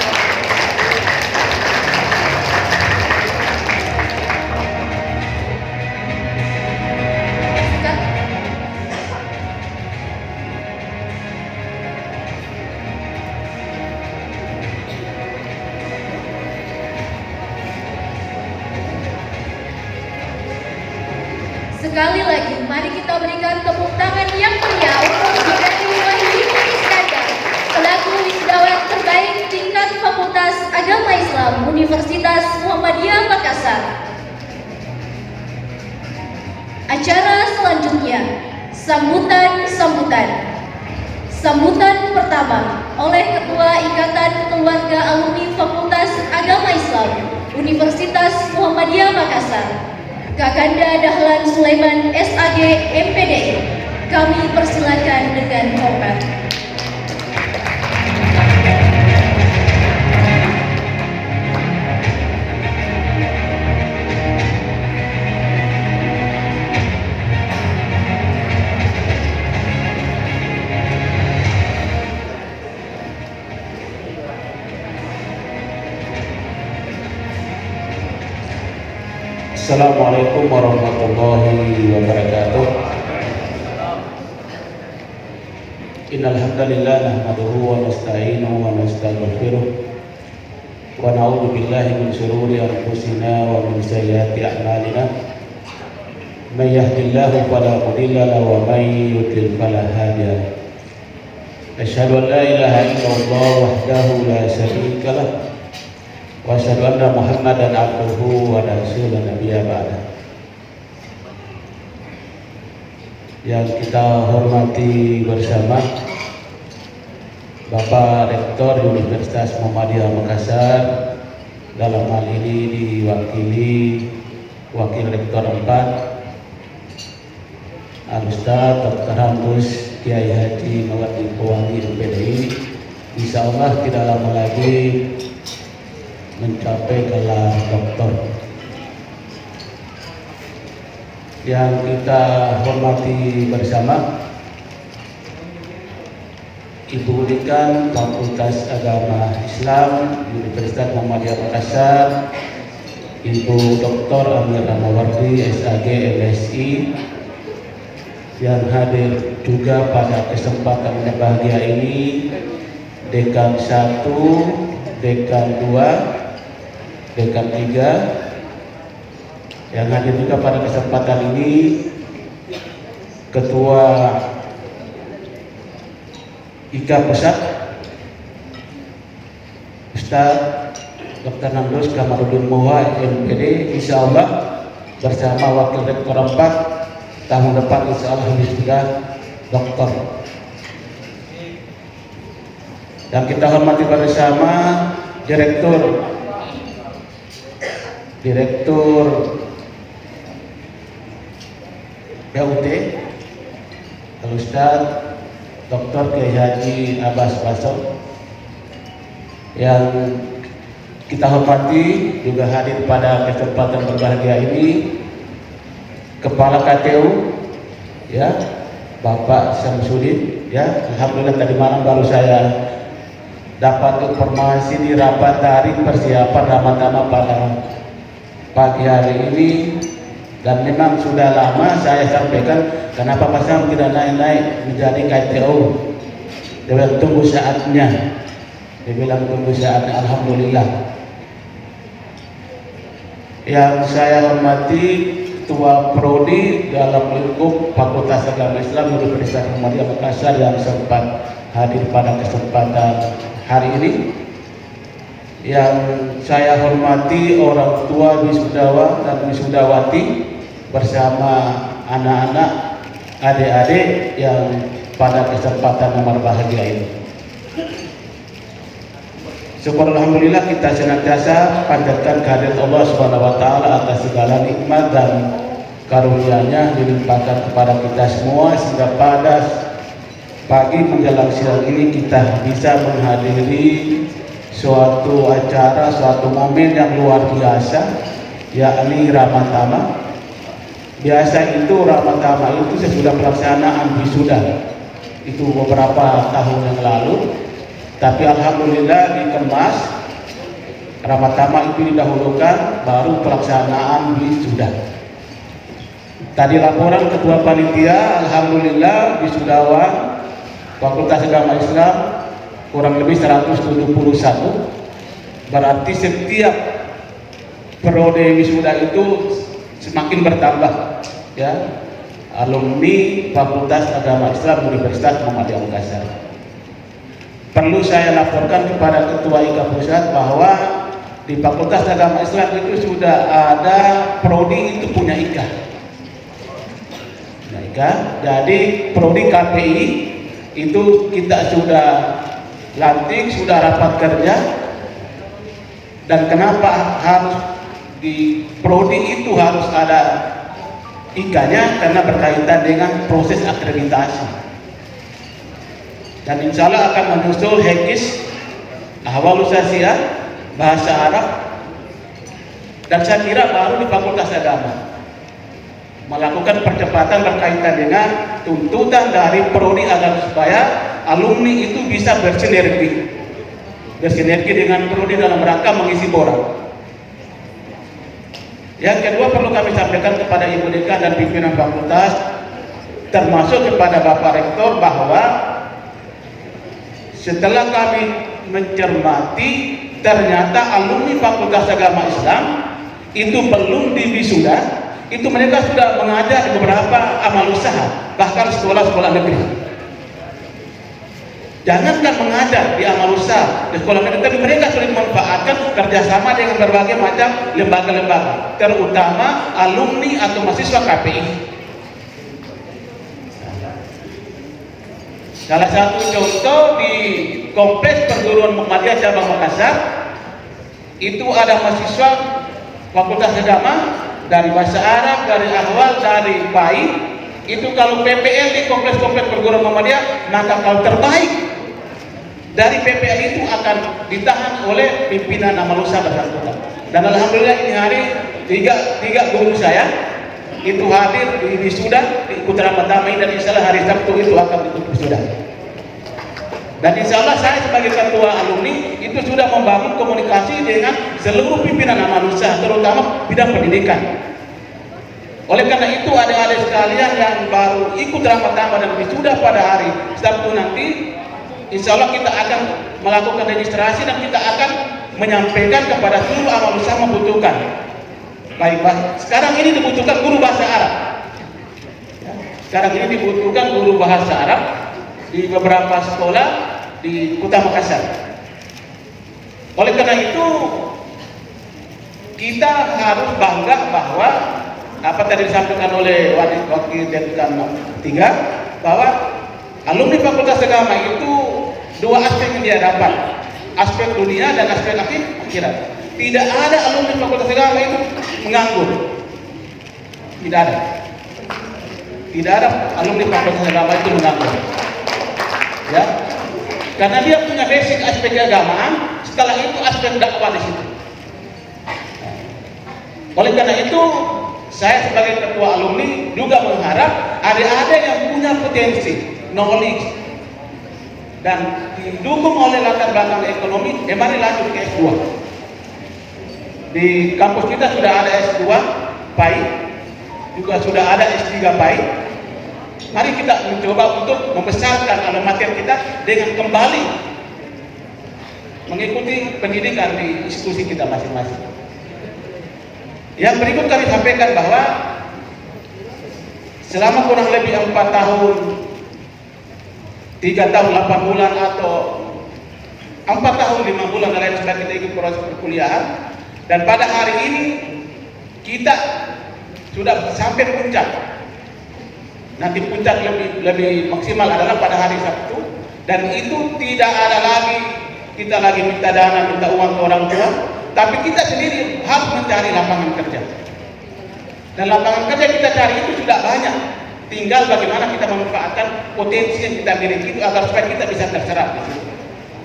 Sekali lagi, mari kita berikan tepuk tangan yang meriah untuk Ibu Wahyuni Iskandar, selaku wisudawan terbaik tingkat Fakultas Agama Islam Universitas Muhammadiyah Makassar. Acara selanjutnya, sambutan pertama oleh Ketua Ikatan Keluarga Alumni Fakultas Agama Islam Universitas Muhammadiyah Makassar, Kakanda Dahlan Sulaiman SAG MPDI. Kami persilakan dengan hormat. Assalamualaikum warahmatullahi wabarakatuh. Innal hamdalillah nahmaduhu wa nasta'inuhu wa nastaghfiruh wa na'udzu billahi min shururi anfusina wa min sayyiati a'malina. May yahdihillahu fala mudilla lahu wa may yudlil fala hadiya lahu. Asyhadu an la ilaha illallah wahdahu la syarika lahu wa asyhadu anna Muhammadan abduhu wa rasuluhu nabiyya ba'da. Yang kita hormati bersama Bapak Rektor Universitas Muhammadiyah Makassar, dalam hal ini diwakili Wakil Rektor 4 Al-Ustaz Dr. Hambus Kiai Haji Mawardi Pewangi MPDI. Insya Allah tidak lama lagi mencapai gelar doktor. Yang kita hormati bersama Ibu Dekan Fakultas Agama Islam Universitas Muhammadiyah Makassar, Ibu Dr. Amir Rahmawardi SAG MSI, yang hadir juga pada kesempatan yang bahagia ini, Dekan 1, Dekan 2, Dekan 3, yang hadir juga pada kesempatan ini, Ketua IKA Pusat Ustaz Dr. Namdus Kamarudin Moha MPD, insya Allah bersama Wakil Rektor 4 tahun depan insya Allah sudah doktor. Dan kita hormati bersama Direktur PUT Al-Ustaz Dr. Kiai Haji Abbas Baso, yang kita hormati juga hadir pada kesempatan berbahagia ini Kepala KTU ya Bapak Syamsuddin ya. Alhamdulillah tadi malam baru saya dapat informasi di rapat tarik persiapan Ramadhan pada pagi hari ini, dan memang sudah lama saya sampaikan kenapa Pak Sam tidak naik-naik menjadi KTU. Dia bilang tunggu saatnya. Dia bilang tunggu saatnya. Alhamdulillah. Yang saya hormati Ketua Prodi dalam lingkup Fakultas Agama Islam Universitas Muhammadiyah Makassar yang sempat hadir pada kesempatan hari ini. Yang saya hormati orang tua wisudawan dan wisudawati bersama anak-anak, adik-adik yang pada kesempatan yang berbahagia ini. Syukur alhamdulillah kita senantiasa panjatkan kehadirat Allah Subhanahu wa taala atas segala nikmat dan karunia-Nya dilimpahkan kepada kita semua, sehingga pada pagi menjelang siang ini kita bisa menghadiri suatu acara, suatu momen yang luar biasa, yakni Ramadhan. Biasa itu Ramadhan itu sesudah pelaksanaan wisuda itu beberapa tahun yang lalu, tapi alhamdulillah dikemas Ramadhan itu didahulukan baru pelaksanaan wisuda. Tadi laporan Ketua Panitia, alhamdulillah wisudawan Fakultas Agama Islam kurang lebih 171, berarti setiap periode wisuda itu semakin bertambah ya alumni Fakultas Agama Islam Universitas Muhammadiyah Makassar. Perlu saya laporkan kepada Ketua IKA Pusat bahwa di Fakultas Agama Islam itu sudah ada prodi itu punya IKA. Nah, IKA. Jadi prodi KPI itu kita sudah lantik, sudah rapat kerja. Dan kenapa harus di prodi itu harus ada IKA-nya? Karena berkaitan dengan proses akreditasi. Dan insya Allah akan menyusul HEKIS, Ahwalus Sasiah, Bahasa Arab, dan saya kira baru di Fakultas Agama melakukan percepatan berkaitan dengan tuntutan dari prodi agar supaya alumni itu bisa bersinergi dengan prodi dalam rangka mengisi borang. Yang kedua perlu kami sampaikan kepada Ibu Dekan dan pimpinan fakultas, termasuk kepada Bapak Rektor, bahwa setelah kami mencermati ternyata alumni Fakultas Agama Islam itu belum diwisuda, itu mereka sudah mengajar di beberapa amal usaha, bahkan sekolah-sekolah negeri. Jangankan mengajar di amal usaha di sekolah negeri, tapi mereka sudah memanfaatkan kerjasama dengan berbagai macam lembaga-lembaga, terutama alumni atau mahasiswa KPI. Salah satu contoh di Kompleks Perguruan Muhammadiyah Cabang Makassar itu ada mahasiswa Fakultas Agama dari Bahasa Arab, dari Ahwal, dari PAI. Itu kalau PPL di kompleks-kompleks Perguruan Muhammadiyah, maka kalau terbaik dari PPL itu akan ditahan oleh pimpinan amal usaha bersangkutan. Dan alhamdulillah ini hari tiga guru saya itu hadir di wisuda, ikut Ramadhan, dan insya Allah hari Sabtu itu akan ikut wisuda. Dan insya Allah saya sebagai ketua alumni itu sudah membangun komunikasi dengan seluruh pimpinan anak usaha, terutama bidang pendidikan. Oleh karena itu adik-adik sekalian yang baru ikut rapat-rapat dan wisuda pada hari Sabtu nanti, insya Allah kita akan melakukan registrasi dan kita akan menyampaikan kepada seluruh amal usaha membutuhkan. Baik, Pak. Sekarang ini dibutuhkan guru bahasa Arab. Sekarang ini dibutuhkan guru bahasa Arab di beberapa sekolah di Kota Makassar. Oleh karena itu kita harus bangga bahwa apa tadi disampaikan oleh wakil dekan 3 bahwa alumni Fakultas Agama itu dua aspek yang dia dapat, aspek dunia dan aspek akhirat. Tidak ada alumni Fakultas Agama itu menganggur. Tidak ada. Tidak ada alumni Fakultas Agama itu menganggur. Ya, karena dia punya basic aspek keagamaan, setelah itu aspek dakwah di situ. Oleh karena itu, saya sebagai ketua alumni juga mengharap adik-adik yang punya potensi, knowledge, dan didukung oleh latar belakang ekonomi, mari lanjut ke S2. Di kampus kita sudah ada S2 PAI, juga sudah ada S3 PAI. Mari kita mencoba untuk membesarkan alma mater kita dengan kembali mengikuti pendidikan di institusi kita masing-masing. Yang berikut kami sampaikan bahwa selama kurang lebih 4 tahun, 3 tahun 8 bulan atau 4 tahun 5 bulan dan lain sebagainya kita ikut proses perkuliahan, dan pada hari ini kita sudah sampai puncak. Nanti puncak lebih maksimal adalah pada hari Sabtu, dan itu tidak ada lagi kita lagi minta dana, minta uang ke orang tua, tapi kita sendiri harus mencari lapangan kerja. Dan lapangan kerja kita cari itu sudah banyak. Tinggal bagaimana kita memanfaatkan potensi yang kita miliki itu agar supaya kita bisa terserap di situ.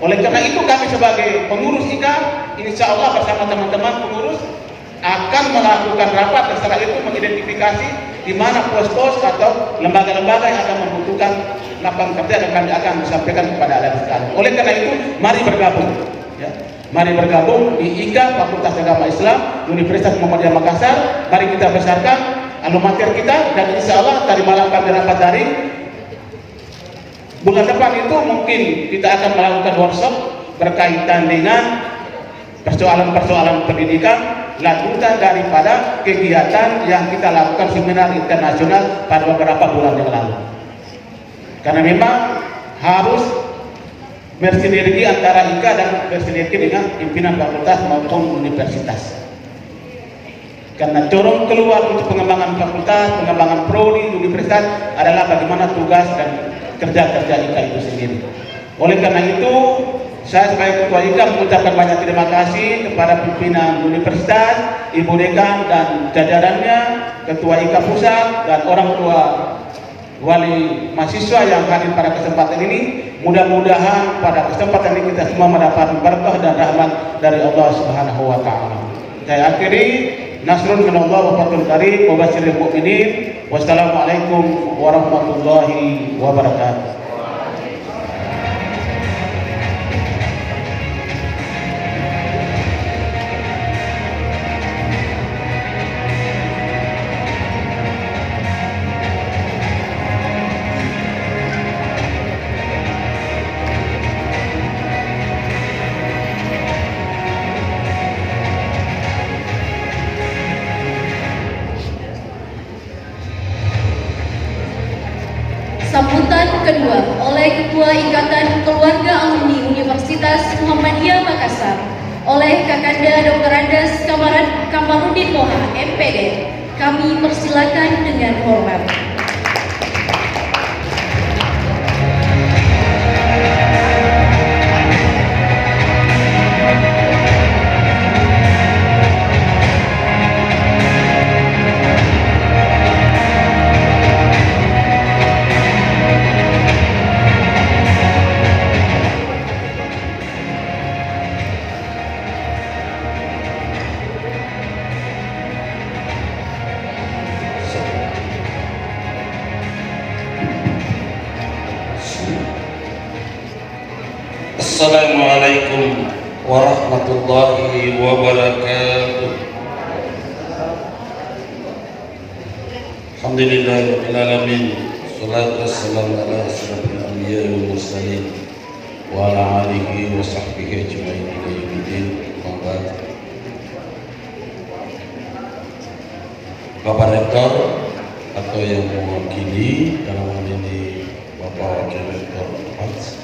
Oleh karena itu kami sebagai pengurus IKA, insya Allah bersama teman-teman pengurus akan melakukan rapat dan setelah itu mengidentifikasi di mana pos-pos atau lembaga-lembaga yang akan membutuhkan lapangan kerja dan kami akan disampaikan kepada adik sekalian. Oleh karena itu, mari bergabung. Ya. Mari bergabung di IKA Fakultas Agama Islam Universitas Muhammadiyah Makassar. Mari kita besarkan alma mater kita, dan insya Allah tadi malam kami rapat daring. Bulan depan itu mungkin kita akan melakukan workshop berkaitan dengan persoalan-persoalan pendidikan, lanjutan daripada kegiatan yang kita lakukan seminar internasional pada beberapa bulan yang lalu. Karena memang harus bersinergi antara IKA dan bersinergi dengan pimpinan fakultas maupun universitas. Karena corong keluar untuk pengembangan fakultas, pengembangan prodi universitas adalah bagaimana tugas dan kerja-kerja IKA itu sendiri. Oleh karena itu, saya sebagai ketua IKA mengucapkan banyak terima kasih kepada pimpinan universitas, Ibu Dekan dan jajarannya, ketua IKA pusat dan orang tua wali mahasiswa yang hadir pada kesempatan ini. Mudah-mudahan pada kesempatan ini kita semua mendapat berkah dan rahmat dari Allah Subhanahu wa taala. Saya akhiri, nasrun minallah wa fathun qarib wa basyiril mu'minin. Wassalamualaikum warahmatullahi wabarakatuh. Sambutan kedua oleh Ketua Ikatan Keluarga Alumni Universitas Muhammadiyah Makassar oleh Kakanda Dr. Andes Kamarudin Moha, MPD. Kami persilakan dengan hormat. Assalamualaikum warahmatullahi wabarakatuh. Alhamdulillahirabbil alamin. Shalatu wassalamu ala asyrafil anbiya'i wal mursalin wa ala alihi wa sahbihi ajma'in ila yaumiddin. Bapak Rektor atau yang mewakili dalam hal ini Bapak Wakil Rektor 4,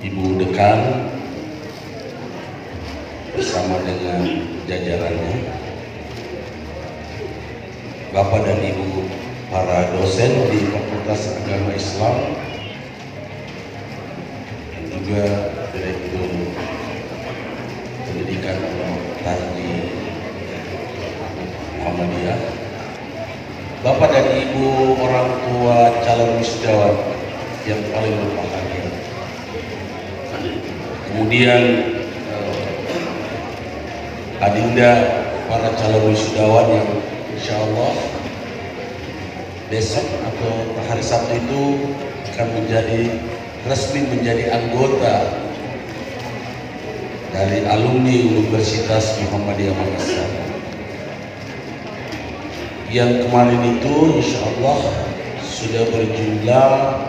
Ibu Dekan bersama dengan jajarannya, Bapak dan Ibu para dosen di Fakultas Agama Islam, dan juga Direktur Pendidikan Tarji Muhammadiyah, Bapak dan Ibu orang tua calon wisudawan yang paling berbahagia. Kemudian adinda para calon wisudawan yang insya Allah besok atau hari Sabtu itu akan resmi menjadi anggota dari alumni Universitas Muhammadiyah Makassar. Yang kemarin itu insya Allah sudah berjumlah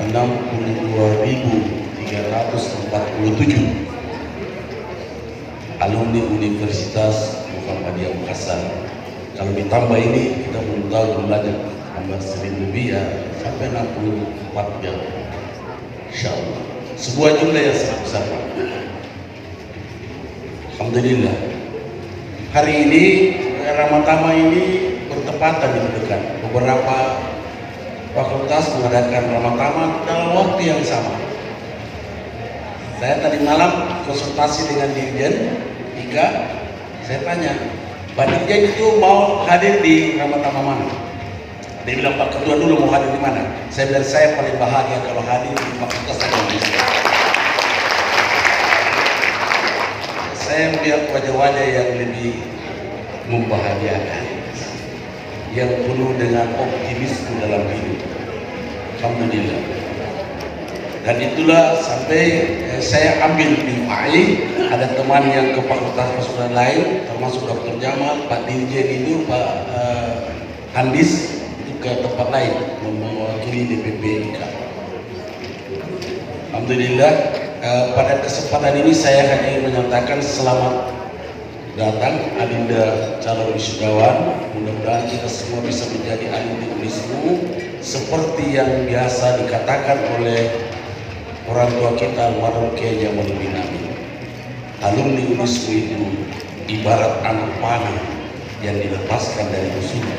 62.347 alumni Universitas Muhammadiyah Makassar. Kalau ditambah ini kita belum tahu jumlahnya, tambah 1.000 lebih ya, sampai 64 ya, insya Allah. Sebuah jumlah yang sangat besar. Alhamdulillah. Hari ini Ramadhan ini bertepatan di dekat. Beberapa fakultas mengadakan Ramadhan dalam waktu yang sama. Saya tadi malam konsultasi dengan Dirjen Ika, saya tanya, Pak Dirjen itu mau hadir di Ramadhan mana? Dia bilang, Pak Ketua dulu mau hadir di mana? Saya bilang, saya paling bahagia kalau hadir di Fakultas Agama Islam. Saya melihat wajah-wajah yang lebih membahagiakan, yang penuh dengan optimisme dalam hidup. Alhamdulillah. Dan itulah sampai saya ambil di UI, ada teman yang ke fakultas-fakultas lain, termasuk Dr. Jamal, Pak Dirjen itu, Pak Handis itu ke tempat lain mewakili DPP IKA. Alhamdulillah. Pada kesempatan ini saya hanya ingin menyatakan selamat datang adinda calon wisudawan. Mudah-mudahan kita semua bisa menjadi alumni Unismu seperti yang biasa dikatakan oleh orang tua kita almarhum Kiai Jamaluddin Amin. Alumni Unismu itu ibarat anak panah yang dilepaskan dari musuhnya.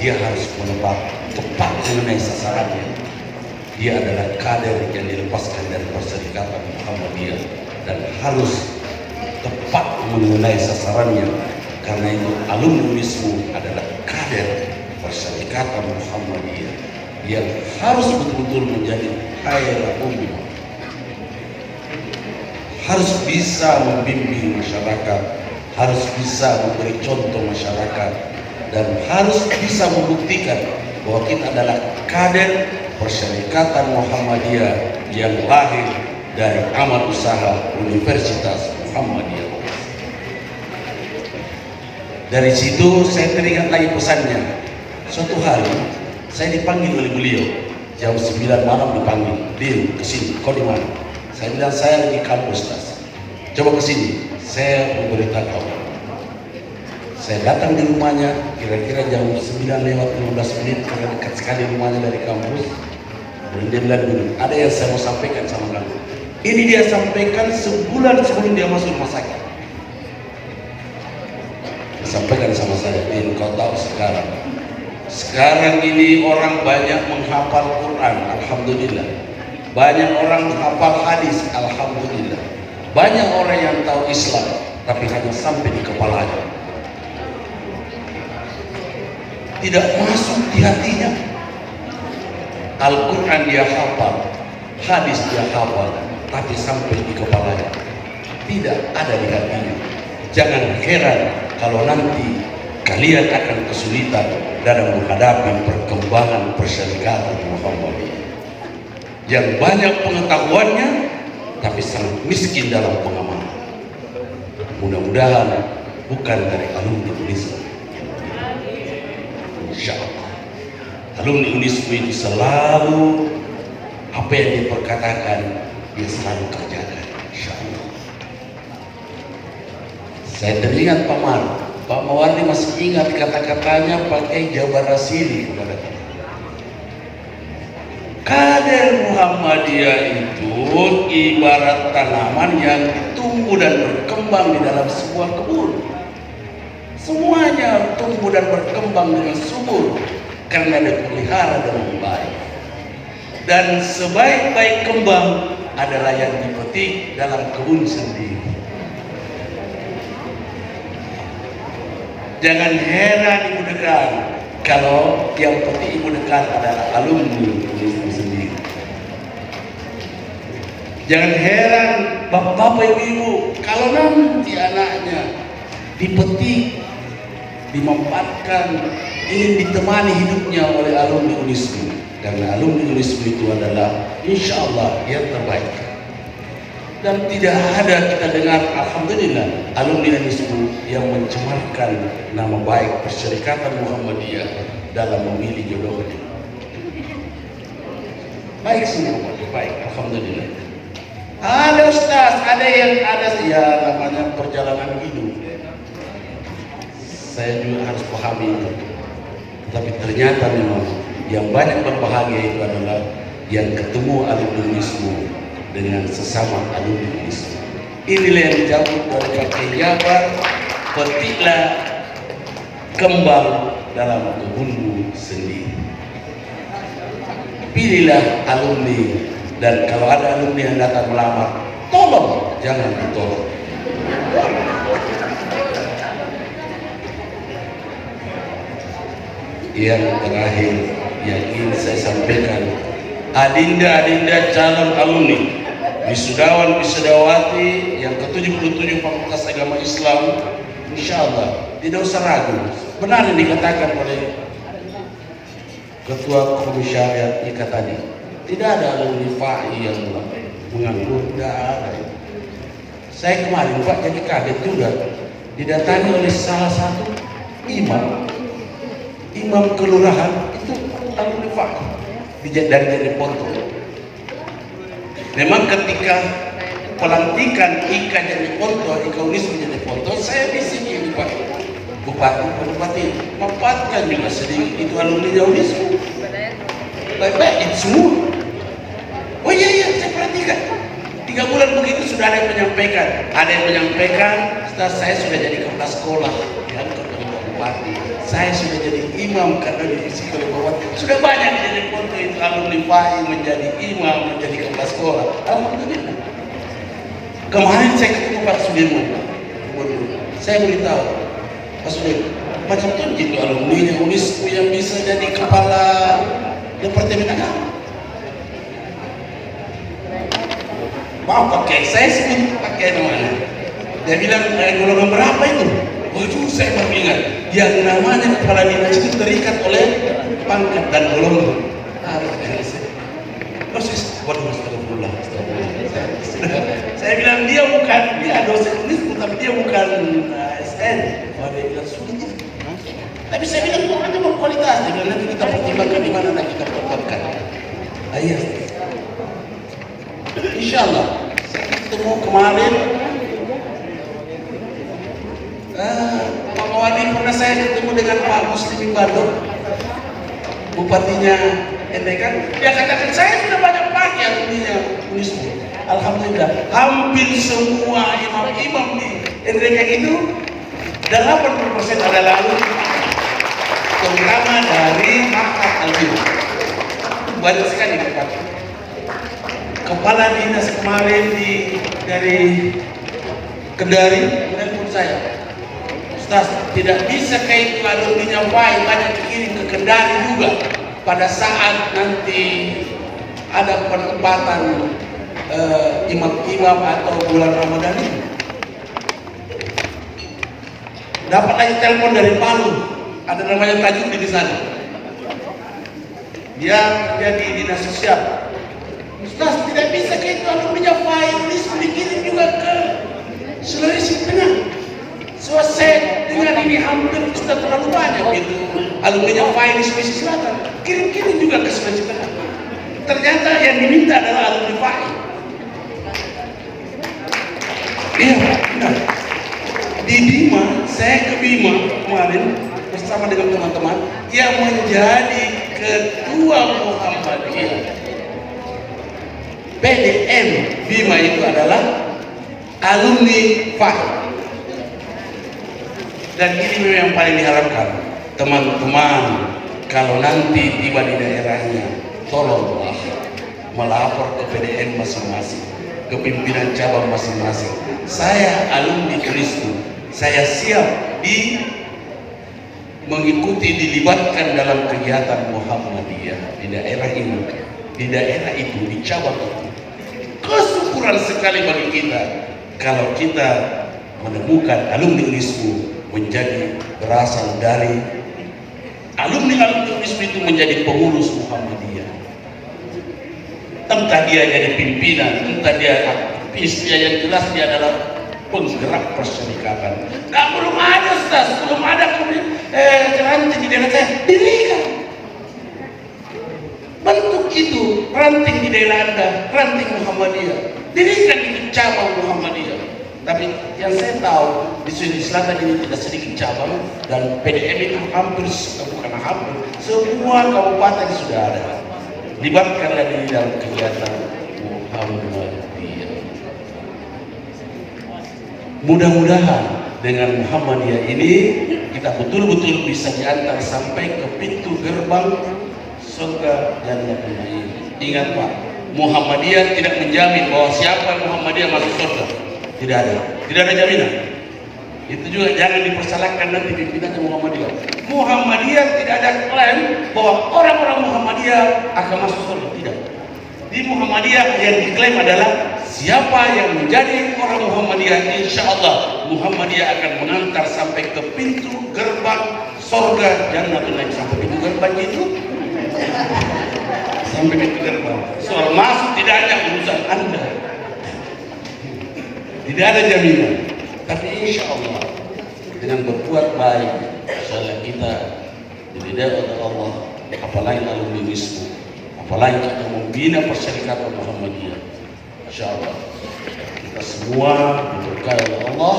Dia harus menebak tepat mengenai sasarannya. Dia adalah kader yang dilepaskan dari Perserikatan Muhammadiyah dan harus tepat mengenai sasarannya. Karena itu alumni Unismu adalah kader Perserikatan Muhammadiyah yang harus betul-betul menjadi khairul ummah, harus bisa membimbing masyarakat, harus bisa memberi contoh masyarakat, dan harus bisa membuktikan bahwa kita adalah kader Perserikatan Muhammadiyah yang lahir dari amal usaha Universitas Muhammadiyah. Dari situ saya teringat lagi pesannya. Suatu hari saya dipanggil oleh beliau, jam 9 malam dipanggil, "Din, kesini, kau di mana?" Saya bilang, "Saya lagi kampus, Tas." "Coba kesini, saya mau beritahu." Saya datang di rumahnya, kira-kira jam 9 lewat 15 menit, karena dekat sekali rumahnya dari kampus. Kemudian dia bilang, "Dulu, ada yang saya mau sampaikan sama kamu." Ini dia sampaikan sebulan sebelum dia masuk rumah sakit. Dia sampaikan sama saya, "Din, kau tahu sekarang ini orang banyak menghafal Quran, alhamdulillah. Banyak orang menghafal hadis, alhamdulillah. Banyak orang yang tahu Islam, tapi hanya sampai di kepalanya. Tidak masuk di hatinya. Al-Quran dia hafal, hadis dia hafal, tapi sampai di kepalanya. Tidak ada di hatinya. Jangan heran kalau nanti kalian akan kesulitan dalam menghadapi perkembangan persyarikatan Muhammadiyah yang banyak pengetahuannya tapi sangat miskin dalam pengamalan. Mudah-mudahan bukan dari alumni Unisma. Insya Allah alumni Unisma itu selalu apa yang diperkatakan dia selalu kerjakan. Insya Allah. Saya teringat Pak Mawardi masih ingat kata-katanya pakai Jabar Rasili kepada kita. Kader Muhammadiyah itu ibarat tanaman yang tumbuh dan berkembang di dalam sebuah kebun. Semuanya tumbuh dan berkembang dengan subur karena dipelihara dengan baik. Dan sebaik-baik kembang adalah yang dipetik dalam kebun sendiri. Jangan heran Ibu Dekan kalau yang petik Ibu Dekan adalah alumni Unisma sendiri. Jangan heran bapak-bapak ibu-ibu kalau nanti anaknya dipetik, dimanfaatkan, ingin ditemani hidupnya oleh alumni Unisma. Karena alumni Unisma itu adalah insya Allah yang terbaik. Dan tidak ada kita dengar alhamdulillah alumni Unisma yang mencemarkan nama baik Persyarikatan Muhammadiyah dalam memilih jodohnya. Baik semua, baik alhamdulillah. Ada ustaz, ada yang ada ya namanya perjalanan hidup. Saya juga harus pahami itu. Tapi ternyata memang yang banyak berbahagia itu adalah yang ketemu alumni Unisma dengan sesama alumni Unisma. Inilah yang dijawab oleh Pak Jabar, petiklah kembang dalam kebunmu sendiri. Pilihlah alumni, dan kalau ada alumni yang datang melamar, tolong jangan ditolong. Yang terakhir yang ingin saya sampaikan, adinda-adinda calon alumni, wisudawan wisudawati yang ke-77 Fakultas Agama Islam, insya Allah tidak usah ragu. Benar yang dikatakan oleh Ketua Komisi Syariat IKA tadi, tidak ada alumni FAI yang menganggur, tidak ada. Saya kemarin Pak jadi kaget juga didatangi oleh salah satu imam kelurahan itu alumni FAI dari Ponto. Memang ketika pelantikan IKA jadi Ponto, IKA Unisma jadi Ponto, saya bisikin Pak Bupati manfaatkan juga sedikit itu alumni Unisma. Baik-baik itu semua. Oh iya saya perhatikan 3 bulan begitu sudah ada yang menyampaikan. Ada yang menyampaikan setelah saya sudah jadi kepala sekolah ya, ketua bupati. Saya sudah jadi imam karena diisi oleh bupati. Sudah banyak jadi Ponto itu alumni FAI menjadi imam, menjadi kepala sekolah. Alhamdulillah. Kemarin saya ketemu Pak Sudirman. Saya beritahu Pak Sudirman, macam tu gitu alumni Unisma yang bisa jadi kepala Departemen Agama. Mau pakai, saya sebut pakai namanya. Dia bilang golongan berapa itu? Waduh, saya baru ingat. Yang namanya kepala dinas itu terikat oleh pangkat dan golongan. Proses, waduh, astagfirullah. Saya bilang dia dosen Unisma, tapi dia bukan ASN. Dia bilang sulit. Tapi saya bilang pokoknya berkualitas. Dia bilang nanti kita pertimbangkan di mana nanti kita pertimbangkan. Ayah. Insya Allah saya ketemu kemarin Pak Mawadi, pernah saya ketemu dengan Pak Muslimin Bandung, bupatinya Endekan. Dia katakan saya sudah banyak pakai alumninya Unisma. Alhamdulillah hampir semua imam-imam di Endekan itu 80% adalah alumni, terutama dari Makat Al-Bina. Banyak sekali Pak. Kepala dinas kemarin dari Kendari menelpon saya, Ustaz, tidak bisa kayak alumni FAI banyak dikirim ke Kendari juga pada saat nanti ada penempatan imam-imam atau bulan Ramadan ini. Dapat lagi telepon dari Palu, ada namanya Tajudin di sana. Dia kerja di dinas sosial. Ustaz, tidak bisa kayak itu alumninya file dikirim juga ke Sulawesi Tengah. Selesai dengan ini hampir sudah terlalu banyak gitu. Alumninya file di Sulawesi Selatan, kirim-kirim juga ke Sulawesi Tengah. Ternyata yang diminta adalah alumni file. Iya, benar. Di Bima, saya ke Bima kemarin bersama dengan teman-teman yang menjadi ketua Muhammadiyah. PDM Bima itu adalah alumni FAH. Dan ini memang yang paling diharapkan. Teman-teman, kalau nanti tiba di daerahnya, tolonglah melapor ke PDM masing-masing, ke pimpinan cabang masing-masing. Saya alumni Kristu, saya siap mengikuti, dilibatkan dalam kegiatan Muhammadiyah di daerah ini, di daerah itu, di cabang itu. Kesyukuran sekali bagi kita kalau kita menemukan alumni Unismu menjadi berasal dari alumni Unismu itu menjadi pengurus Muhammadiyah. Entah dia jadi pimpinan, entah dia aktivis, dia yang jelas dia adalah penggerak perserikatan. Nah, belum ada Ustaz, belum ada ranting di daerah saya, dirikan. Bentuk itu ranting di daerah Anda, ranting Muhammadiyah. Dirikan itu cabang Muhammadiyah. Tapi yang saya tahu di Sulawesi Selatan ini tidak sedikit cabang, dan PDM itu hampir, bukan hampir, semua kabupaten sudah ada. Libatkanlah di dalam kegiatan Muhammadiyah. Mudah-mudahan dengan Muhammadiyah ini kita betul-betul bisa diantar sampai ke pintu gerbang surga Jannatul Na'im. Ingat Pak, Muhammadiyah tidak menjamin bahwa siapa Muhammadiyah masuk surga. Tidak ada jaminan. Itu juga jangan dipersalahkan nanti pimpinannya Muhammadiyah. Muhammadiyah tidak ada klaim bahwa orang-orang Muhammadiyah akan masuk surga. Tidak. Di Muhammadiyah yang diklaim adalah siapa yang menjadi orang Muhammadiyah, insya Allah Muhammadiyah akan mengantar sampai ke pintu gerbang surga Jannatul Na'im. Sampai pintu gerbang itu, sampai pintu gerbang. Soal masuk tidak ada urusan Anda, tidak ada jaminan. Tapi insya Allah dengan berbuat baik, insya Allah kita diridai oleh Allah. Apalagi alumni Wismu, apalagi kita membina perserikatan Muhammadiyah. Insya Allah kita semua diberkahi oleh Allah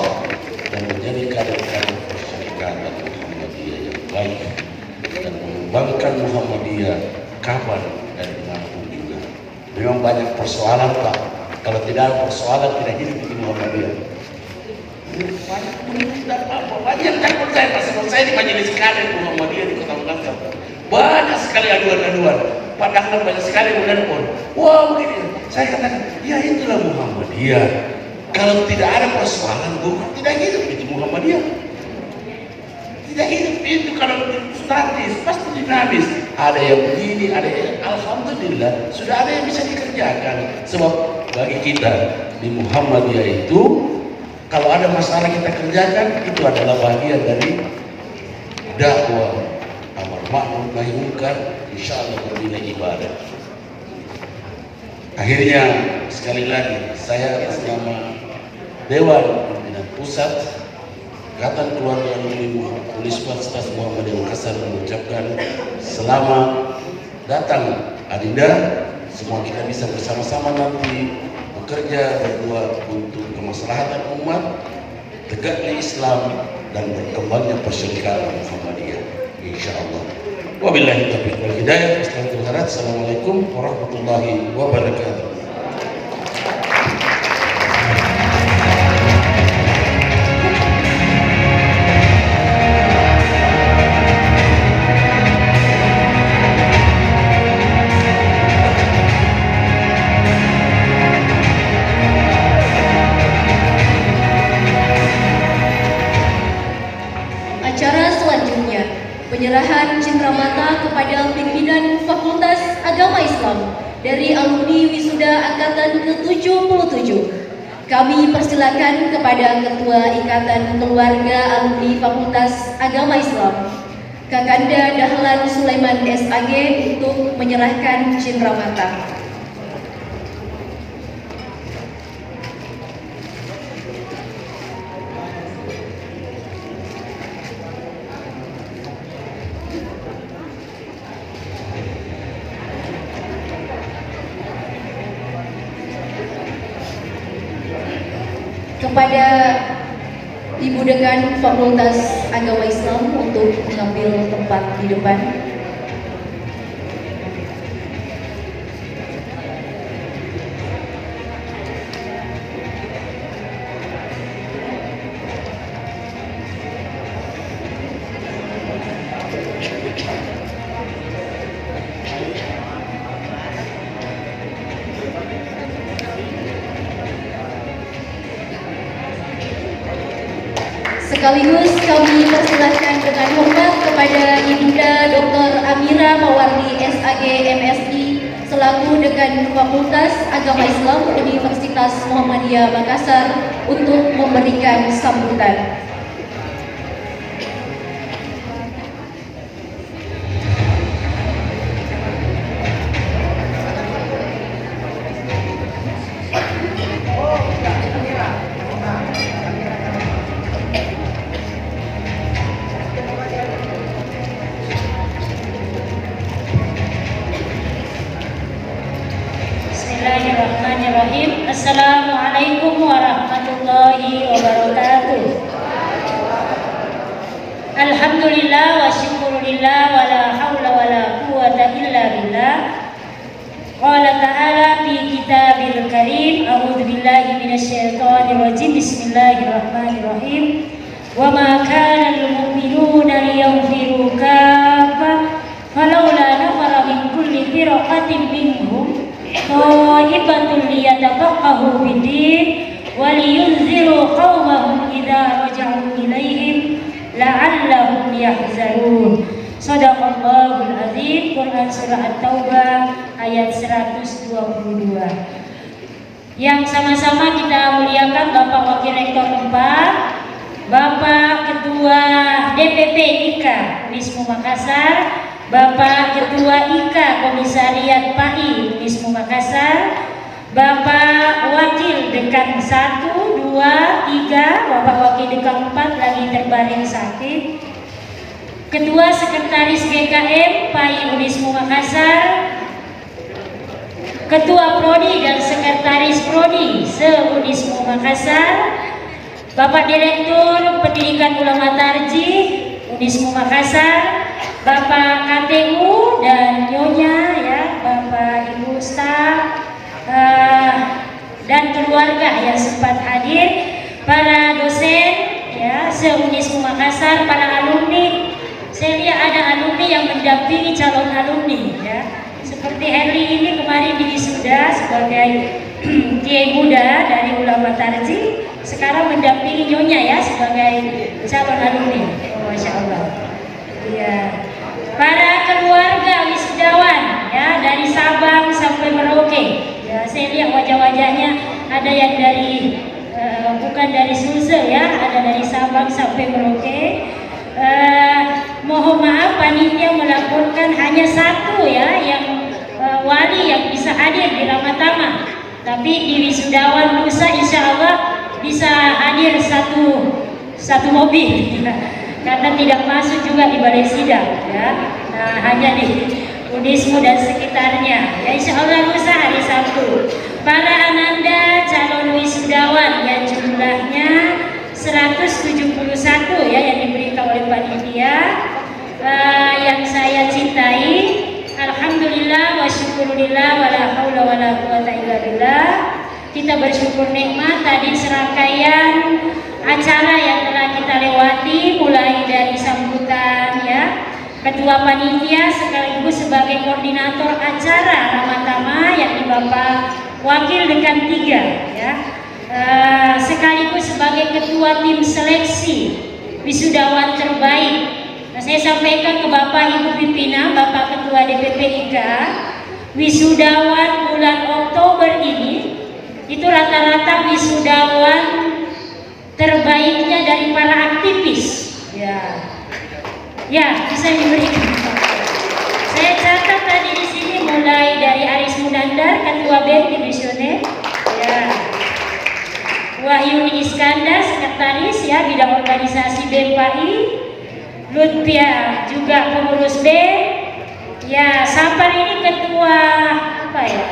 dan menjadi kader-kader perserikatan Muhammadiyah yang baik dan mengembangkan Muhammadiyah kapan dan dimanapun juga. Memang banyak persoalan Pak. Kalau tidak ada persoalan tidak hidup di Muhammadiyah. Banyak takut saya pas saya di majelis kader Muhammadiyah di Kota Makassar. Banyak sekali aduan-aduan. Padahal banyak sekali yang menelpon. Wah begini. Saya katakan, ya itulah Muhammadiyah. Kalau tidak ada persoalan, bukan tidak hidup itu Muhammadiyah. Tidak hidup itu kalau statis, pasti dinamis. Ada yang begini, ada yang alhamdulillah sudah ada yang bisa dikerjakan. Sebab bagi kita di Muhammadiyah itu, kalau ada masalah kita kerjakan, itu adalah bagian dari dakwah amar ma'ruf nahi munkar, insya Allah bernilai ibadah. Akhirnya sekali lagi saya atas nama Dewan Pimpinan Pusat Ikatan Keluarga Alumni Universitas Muhammadiyah Makassar mengucapkan selamat datang Adinda. Semua kita bisa bersama-sama nanti bekerja berdua untuk kemaslahatan umat, tegaknya Islam dan berkembangnya perserikatan Muhammadiyah, insya Allah. Wabillahi taufiq wal hidayah. Assalamualaikum warahmatullahi wabarakatuh. Acara selanjutnya, penyerahan cindramata kepada pimpinan Fakultas Agama Islam dari alumni wisuda angkatan ke-77. Kami persilakan kepada Ketua Ikatan Keluarga Alumni Fakultas Agama Islam, Kakanda Dahlan Sulaiman SAG untuk menyerahkan cindramata. Kepada Ibu Dekan Fakultas Agama Islam untuk mengambil tempat di depan. Sekaligus kami persilahkan dengan hormat kepada Ibunda Dr. Amira Mawardi SAG MSI selaku Dekan Fakultas Agama Islam Universitas Muhammadiyah Makassar untuk memberikan sambutan. Bismillahirrahmanirrahim. Assalamualaikum warahmatullahi wabarakatuh. Alhamdulillah wa syukurillah wa la hawla wa la quwwata illa billah. Qala ta'ala fi kitabil karim, a'udzu billahi minasyaitonir rajim. Bismillahirrahmanirrahim. Wa ma kana lil mu'minuna liyanfiru kaffah falawla nafara min kulli firqatin minhum Thaibatun liyatafaqahu bid-din wa liyunziru qaumahum idza raja'u ilaihim la'allahum yahzarun. Shadaqallahul azim. Quran surah At-Taubah ayat 122. Yang sama-sama kita muliakan Bapak Wakil Rektor 4, Bapak Ketua DPP IKA Unismu Makassar, Bapak Ketua IKA Komisariat PAI Unismu Makassar, Bapak Wakil Dekan 1, 2, 3, Bapak Wakil Dekan 4 lagi terbaring sakit, Ketua Sekretaris GKM PAI Unismu Makassar, Ketua Prodi dan Sekretaris Prodi se-Unismu Makassar, Bapak Direktur Pendidikan Ulama Tarjih Unismu Makassar, Bapak KTU dan Nyonya ya, Bapak Ibu staf dan keluarga yang sempat hadir, para dosen ya se-Unismu Makassar, para alumni. Saya lihat ada alumni yang mendampingi calon alumni ya. Seperti Herli ini kemarin diwisuda sebagai kiai muda dari Ulama Tarjih, sekarang mendampingi Nyonya ya sebagai calon alumni. Oh, Masya Allah. Ya. Para keluarga wisudawan ya dari Sabang sampai Merauke ya, saya lihat wajah-wajahnya ada yang dari bukan dari Sulsel ya, ada dari Sabang sampai Merauke. Mohon maaf panitia melaporkan hanya satu ya yang wali yang bisa hadir di Ramatama, tapi di wisudawan lusa insya Allah bisa hadir satu mobil ya. Karena tidak masuk juga di balai sidang ya. Nah, hanya di Unismu dan sekitarnya ya, insya Allah lusa hari Sabtu. Para ananda calon wisudawan yang jumlahnya 171 ya yang diberikan oleh panitia, yang saya cintai, alhamdulillah wa syukurillah wa la haula wa la quwwata illa billah. Kita bersyukur nikmat tadi serangkaian acara yang telah kita lewati, mulai dari sambutan ya Ketua Panitia sekaligus sebagai koordinator acara Ramatama yakni Bapak Wakil Dekan 3 ya, sekaligus sebagai Ketua Tim Seleksi Wisudawan Terbaik. Nah, saya sampaikan ke Bapak Ibu pimpinan, Bapak Ketua DPP IKA, wisudawan bulan Oktober ini itu rata-rata wisudawan terbaiknya dari para aktivis ya. Ya, bisa diberikan. Saya catat tadi di sini mulai dari Aris Munandar, Ketua BEM Divisioner, ya. Wahyuni Iskandar, Sekretaris ya bidang organisasi BEM PAI, Lutfia juga pengurus BEM, ya. Sampar ini ketua apa ya?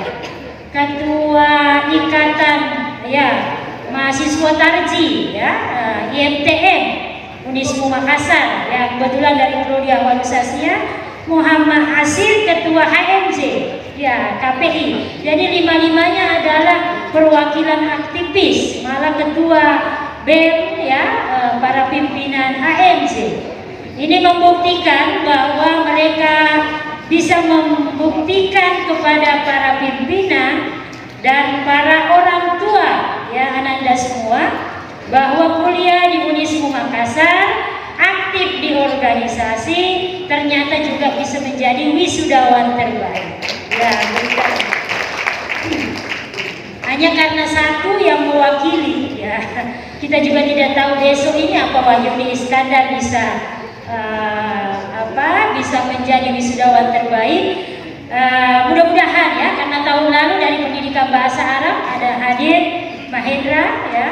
Ketua Ikatan ya Mahasiswa Tarji ya IMTM Unismu Makassar ya, kebetulan dari prodi organisasinya. Muhammad Asir ketua HMJ ya KPI. Jadi lima-limanya adalah perwakilan aktivis, malah ketua BEM ya para pimpinan HMJ. Ini membuktikan bahwa mereka bisa membuktikan kepada para pimpinan dan para orang tua ya Ananda semua bahwa kuliah di Unismu Makassar, aktif di organisasi, ternyata juga bisa menjadi wisudawan terbaik. Ya, bukan. Hanya karena satu yang mewakili, ya. Kita juga tidak tahu besok ini apa Wahyuni Iskandar bisa bisa menjadi wisudawan terbaik. Mudah-mudahan ya, karena tahun lalu dari pendidikan bahasa Arab ada hadir Mahendra ya.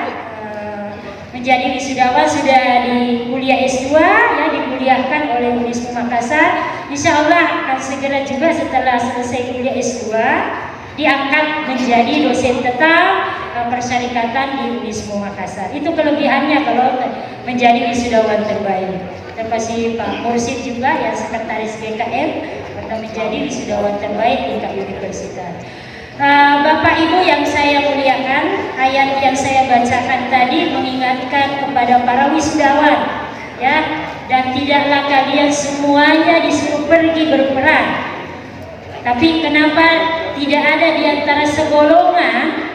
Menjadi wisudawan sudah di kuliah S2 ya, dikuliahkan oleh Unismu Makassar. Insya Allah akan segera juga setelah selesai kuliah S2 diangkat menjadi dosen tetap persyarikatan di Unismu Makassar. Itu kelebihannya kalau menjadi wisudawan terbaik. Terima kasih Pak Mursid juga yang sekretaris GKM pernah menjadi wisudawan terbaik tingkat universitas. Bapak Ibu yang saya muliakan, ayat yang saya bacakan tadi mengingatkan kepada para wisudawan ya, dan tidaklah kalian semuanya disuruh pergi berperang. Tapi kenapa tidak ada di antara segolongan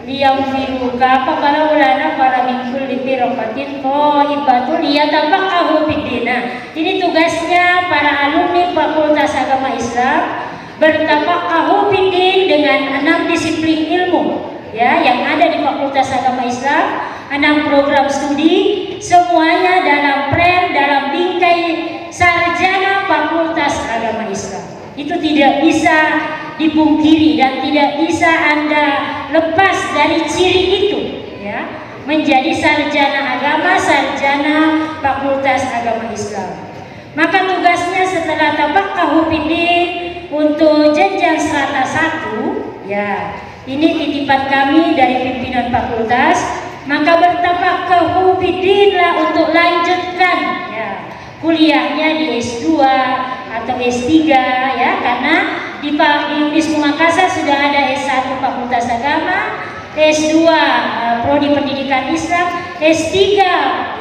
yang firuka apa para ulana para mingkul di pirokatin ibatul liyatafaqahu fiddina. Ini tugasnya para alumni Fakultas Agama Islam bertafaqahu fiddin dengan 6 disiplin ilmu ya yang ada di Fakultas Agama Islam, 6 program studi, semuanya dalam bingkai sarjana Fakultas Agama Islam. Itu tidak bisa dipungkiri dan tidak bisa Anda lepas dari ciri itu ya, menjadi sarjana agama, sarjana Fakultas Agama Islam. Maka tugasnya setelah tafaqahu fiddin untuk jenjang strata 1 ya, ini titipan kami dari pimpinan fakultas, maka bertafaqahu fiddin lah untuk lanjutkan ya kuliahnya di S2 atau S3 ya, karena di Unismu Makassar sudah ada S1 Fakultas Agama, S2 Prodi Pendidikan Islam, S3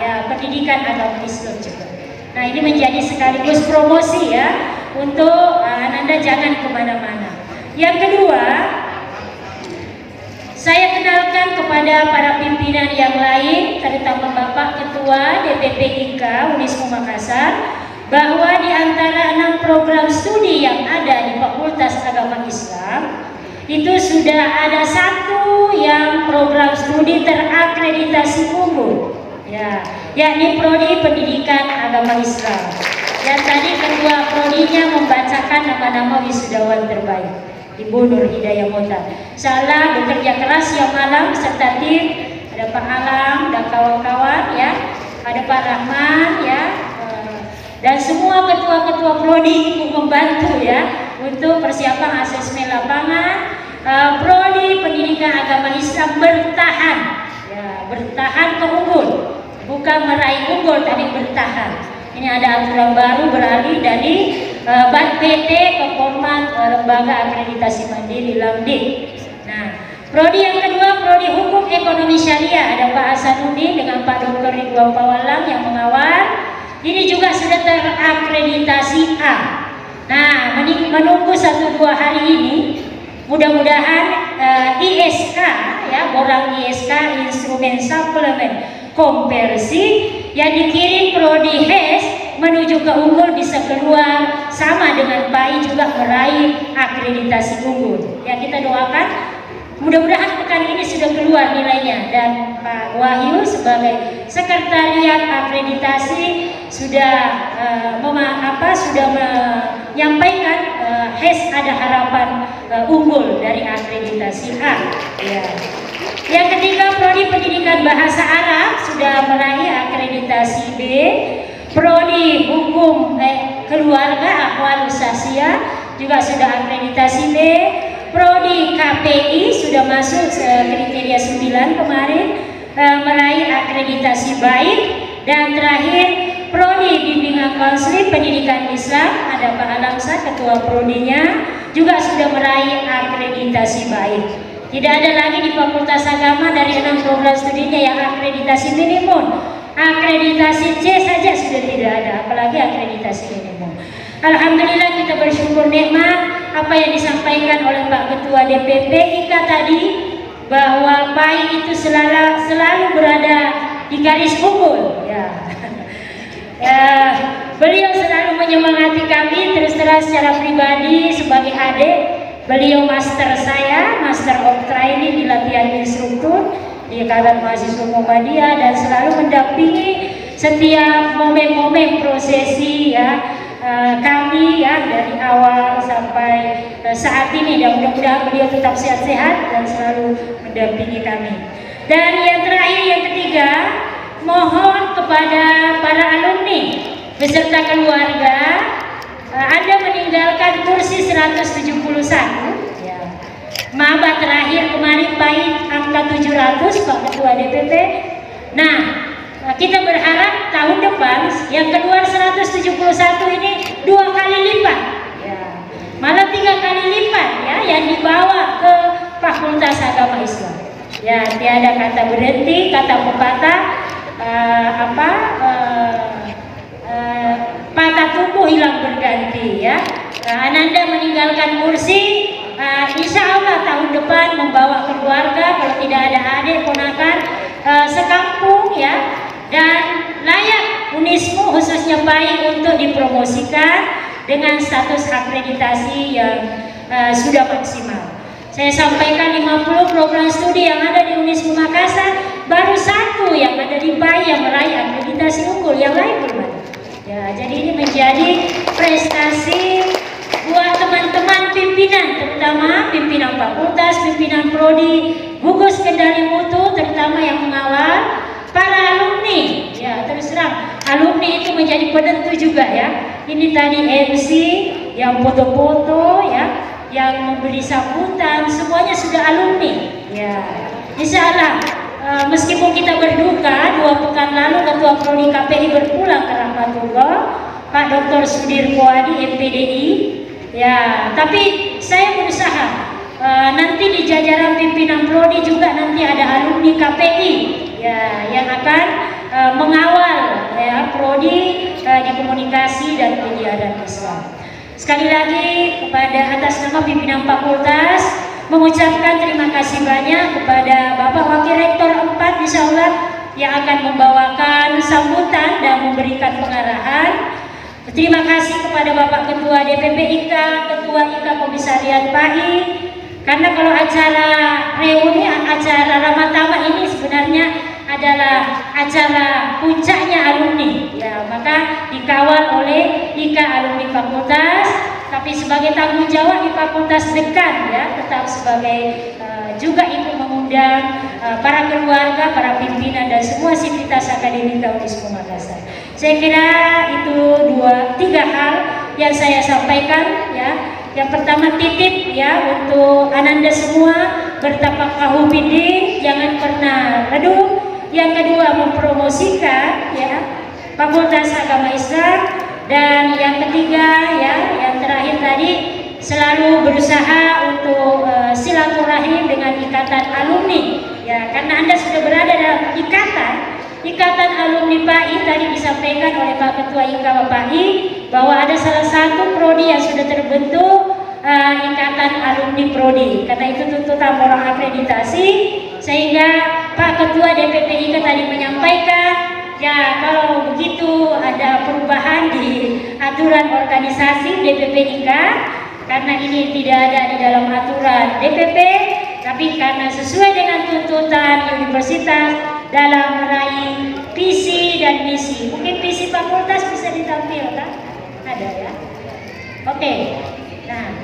ya Pendidikan Agama Islam juga. Nah ini menjadi sekaligus promosi ya untuk Ananda jangan kemana-mana. Yang kedua, saya kenalkan kepada para pimpinan yang lain, terutama Bapak Ketua DPP IKA Unismu Makassar, bahwa di antara 6 program studi yang ada di Fakultas Agama Islam itu sudah ada 1 yang program studi terakreditasi unggul ya, yakni Prodi Pendidikan Agama Islam. Dan tadi ketua prodinya membacakan nama-nama wisudawan terbaik, Ibu Nur Hidayah Motar. Salah bekerja keras siang malam serta tim, ada Pak Alam dan kawan-kawan ya, ada Pak Rahman ya, dan semua ketua-ketua prodi ikut membantu ya untuk persiapan asesmen lapangan. Prodi Pendidikan Agama Islam bertahan ya, bertahan ke unggul, bukan meraih unggul tapi bertahan. Ini ada aturan baru beralih dari BAT PT ke Format Lembaga Akreditasi Mandiri LAMDIK. Nah, prodi yang kedua Prodi Hukum Ekonomi Syariah, ada Pak Hasanuddin dengan Pak Dr. Ridwan Pawalang yang mengawal. Ini juga sudah terakreditasi A. Nah, menunggu 1-2 hari ini, mudah-mudahan ISK ya, borang ISK instrumen suplemen konversi yang dikirim prodi HES menuju ke unggul bisa keluar sama dengan PAI juga meraih akreditasi unggul. Ya kita doakan mudah-mudahan pekan ini sudah keluar nilainya, dan Pak Wahyu sebagai sekretariat akreditasi sudah sudah menyampaikan ada harapan unggul dari akreditasi A. Ya. Yang ketiga, Prodi Pendidikan Bahasa Arab sudah meraih akreditasi B. Prodi Hukum Keluarga Akhwal Usasia juga sudah akreditasi B. Prodi KPI sudah masuk kriteria 9 kemarin, meraih akreditasi baik. Dan terakhir, Prodi Bimbingan Konseling Pendidikan Islam, ada Pak Alamsa ketua prodinya, juga sudah meraih akreditasi baik. Tidak ada lagi di Fakultas Agama dari 6 program studinya yang akreditasi minimum. Akreditasi C saja sudah tidak ada, apalagi akreditasi minimum. Alhamdulillah, kita bersyukur nikmat apa yang disampaikan oleh Pak Ketua DPP IKA tadi, bahwa PAI itu selalu berada di garis unggul. Beliau selalu menyemangati kami. Terus terang secara pribadi sebagai adik, beliau master saya, master of training di latihan instruktur di Ikatan Mahasiswa Muhammadiyah, dan selalu mendampingi setiap momen-momen prosesi kami dari awal sampai saat ini. Dan mudah-mudahan beliau tetap sehat-sehat dan selalu mendampingi kami. Dan yang terakhir, yang ketiga, mohon kepada para alumni beserta keluarga, Anda meninggalkan kursi 171. Maba terakhir kemarin PAI angka 700 Pak Ketua DPP. Nah, kita berharap tahun depan yang keluar 171 ini 2 kali lipat, malah 3 kali lipat yang dibawa ke Fakultas Agama Islam. Tiada kata berhenti, kata pepatah patah tumbuh hilang berganti. Ananda meninggalkan kursi, insya Allah tahun depan membawa keluarga, kalau tidak ada adik ponakan, sekampung dan layak Unismu khususnya PAI untuk dipromosikan dengan status akreditasi yang sudah maksimal. Saya sampaikan 50 program studi yang ada di Unismu Makassar, baru 1 yang ada di PAI yang meraih akreditasi unggul, yang lain belum ada. Jadi ini menjadi prestasi buat teman-teman pimpinan, terutama pimpinan fakultas, pimpinan prodi, gugus kendali mutu, terutama yang mengawal, para alumni. Terus terang, alumni itu menjadi penentu juga Ini tadi MC, yang foto-foto, yang memberi sambutan, semuanya sudah alumni. Insya Allah, meskipun kita berduka, 2 pekan lalu Ketua Prodi KPI berpulang ke rahmatullah, Pak Dr. Sudir Koadi MPDI. Tapi saya berusaha nanti di jajaran pimpinan prodi juga nanti ada alumni KPI yang akan mengawal prodi di komunikasi dan penyiaran Islam. Sekali lagi kepada atas nama pimpinan fakultas mengucapkan terima kasih banyak kepada Bapak Wakil Rektor 4 insya Allah yang akan membawakan sambutan dan memberikan pengarahan. Terima kasih kepada Bapak Ketua DPP IKA, Ketua IKA Komisariat PAI, karena kalau acara reuni, acara Ramatama ini sebenarnya adalah acara puncaknya alumni, maka dikawal oleh IKA alumni fakultas, tapi sebagai tanggung jawab di fakultas dekan tetap sebagai juga ikut mengundang para keluarga, para pimpinan dan semua sivitas akademika Unismu Makassar. Saya kira itu 2-3 hal yang saya sampaikan. Yang pertama, titip untuk Ananda semua, bertafaqahu fiddin, jangan pernah redup. Yang kedua, mempromosikan Fakultas Agama Islam. Dan yang ketiga yang terakhir tadi, selalu berusaha untuk silaturahim dengan ikatan alumni karena Anda sudah berada dalam ikatan alumni PAI. Tadi disampaikan oleh Pak Ketua IKA PAI bahwa ada salah satu prodi yang sudah terbentuk ikatan alumni prodi, karena itu tuntutan orang akreditasi, sehingga Pak Ketua DPP IKA tadi menyampaikan kalau begitu ada perubahan di aturan organisasi DPP IKA, karena ini tidak ada di dalam aturan DPP, tapi karena sesuai dengan tuntutan universitas dalam meraih visi dan dan misi. Mungkin visi fakultas bisa ditampilkan, ada ya. Oke, nah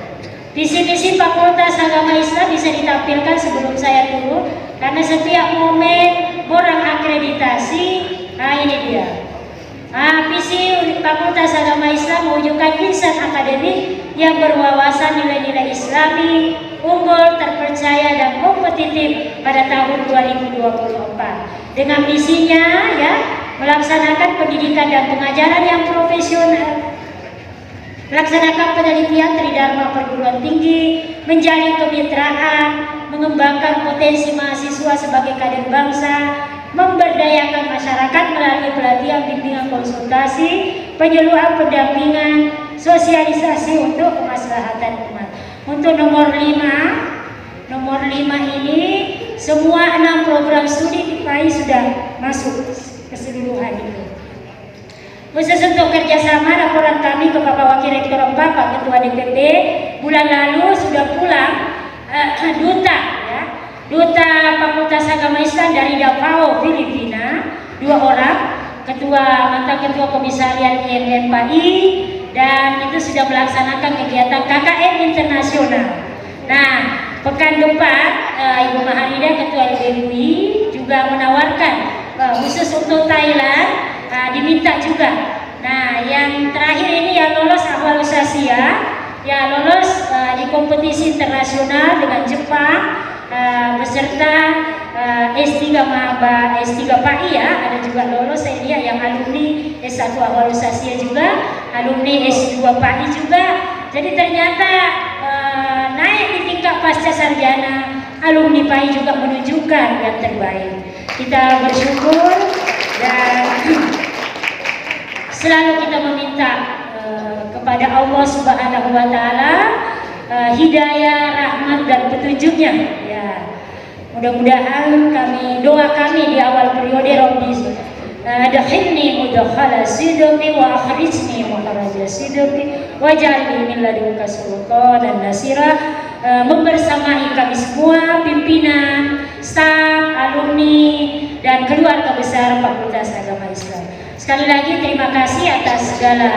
visi misi Fakultas Agama Islam bisa ditampilkan sebelum saya turun, karena setiap momen orang akreditasi, nah ini dia. Visi Fakultas Agama Islam mewujudkan insan akademik yang berwawasan nilai-nilai Islami, unggul, terpercaya dan kompetitif pada tahun 2024. Dengan misinya ya, melaksanakan pendidikan dan pengajaran yang profesional, melaksanakan penelitian tridharma perguruan tinggi, menjalin kemitraan, mengembangkan potensi mahasiswa sebagai kader bangsa, memberdayakan masyarakat melalui pelatihan bimbingan konsultasi, penyuluhan pendampingan, sosialisasi untuk kemaslahatan umat. Untuk nomor 5 ini semua 6 program studi di PAI sudah masuk keseluruhan itu. Khusus untuk kerjasama, laporan kami ke Bapak Wakil Rektor 4, Pak Ketua DPP, bulan lalu sudah pulang Duta Fakultas Agama Islam dari Davao, Filipina, 2 orang, mantan Ketua Komisariat IMM PAI, dan itu sudah melaksanakan kegiatan KKN internasional. Nah, pekan depan Ibu Maharida Ketua LBMUI juga menawarkan khusus untuk Thailand, diminta juga. Nah, yang terakhir ini yang lolos Ahwal Usasia, ya lolos di kompetisi internasional dengan Jepang, beserta S3 Maba, S3 PAI ya, ada juga lolos. Saya lihat yang alumni S1 Ahwal Usasia juga, alumni S2 PAI juga. Jadi ternyata naik di tingkat pasca sarjana, alumni PAI juga menunjukkan yang terbaik. Kita bersyukur dan selalu kita meminta kepada Allah Subhanahu wa taala hidayah, rahmat dan petunjuknya ya. Mudah-mudahan doa kami di awal periode Rabbi adkhilni mudkhala sidqi wa akhrijni makhraja sidqi waj'alni min ladunka sultanan nasira, membersamai kami semua, pimpinan, staf, alumni dan keluarga besar Fakultas Agama Islam. Sekali lagi terima kasih atas segala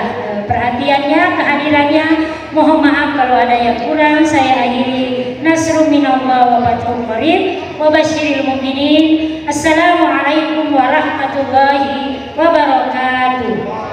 perhatiannya, kehadirannya. Mohon maaf kalau ada yang kurang. Saya akhiri. Nasrun minallah wa fathun qarib wa basyiril mu'minin. Assalamualaikum warahmatullahi wabarakatuh.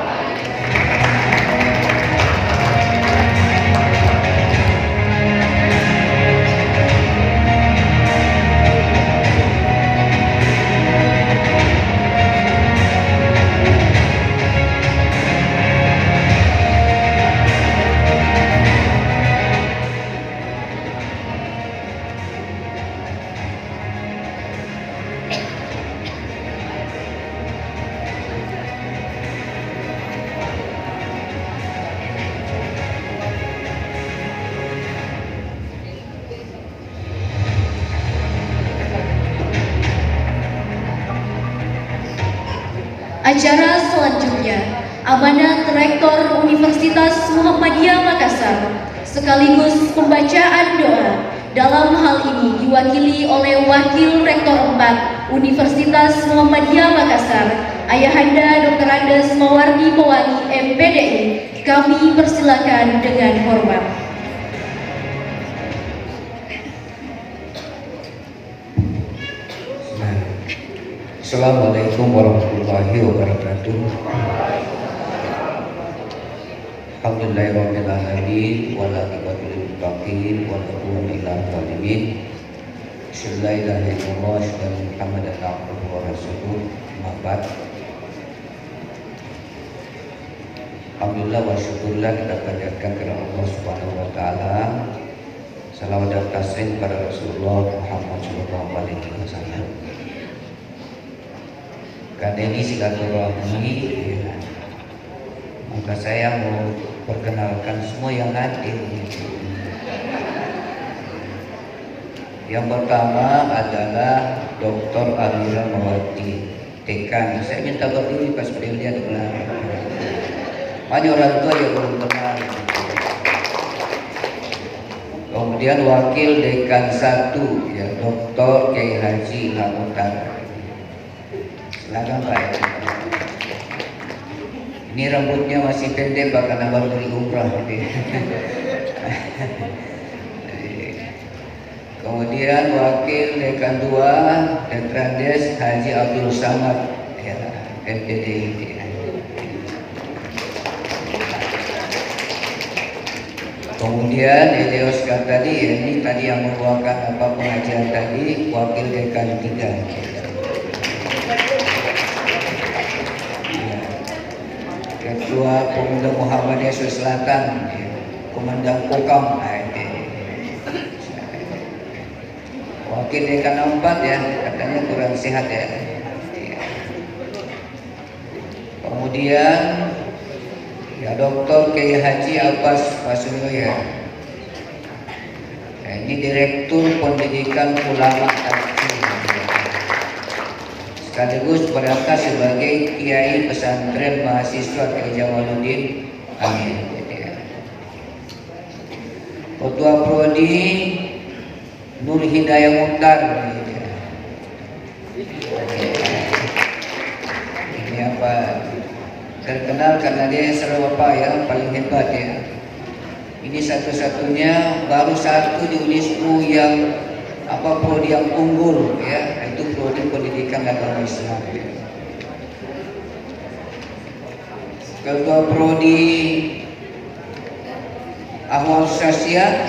Acara selanjutnya, amanat Rektor Universitas Muhammadiyah Makassar, sekaligus pembacaan doa. Dalam hal ini diwakili oleh Wakil Rektor 4 Universitas Muhammadiyah Makassar, Ayahanda Dr. Andes Mawardi Pewangi MPDI. Kami persilakan dengan hormat. Assalamualaikum warahmatullahi wabarakatuh. Alhamdulillahirabbil alamin wal aqibatu lil muttaqin wa la ilaha illa zalimin. Bismillahirrahmanirrahim. Muhammadan abduhu wa rasuluh. Mabad. Alhamdulillah wa syukurlah kita panjatkan kepada Allah Subhanahu wa taala. Salawat dan taslim kepada Rasulullah Muhammad sallallahu alaihi wasallam. Karena ini silaturahmi, maka saya mau perkenalkan semua yang hadir. Yang pertama adalah Dr. Amira Mawati, dekan. Saya minta berdiri pas beliau dengar. Banyak orang tua yang belum kenal. Kemudian Wakil Dekan 1 ya, Dr. Kiai Haji Lamutan. Silakan Pak. Ini rambutnya masih pendek karena baru dari umrah. Kemudian Wakil Dekan 2 Detrandes Haji Abdul Samad ya, MPD. Kemudian Elios tadi ini tadi yang membawakan pengajian tadi Wakil Dekan 3. Ketua Pemuda Muhammadiyah Sulawesi Selatan, Komandan Kokam, Wakil Dekan 4 ya, katanya kurang sehat ya. Kemudian ya Dr. Kiai Haji Abbas Pasuyo ya. Ini Direktur Pendidikan Ulama Tarji. Sekaligus berangkat sebagai Kiai Pesantren Mahasiswa Kiai Jamaluddin Amin. Ketua Prodi Nur Hidayah Mukhtar. Ini apa? Terkenal karena dia Sarawak ya, paling hebat ya. Ini satu-satunya baru satu di Unismu yang prodi yang unggul ya, itu prodi pendidikan agama Islam ya. Ketua prodi Ahwal Sosial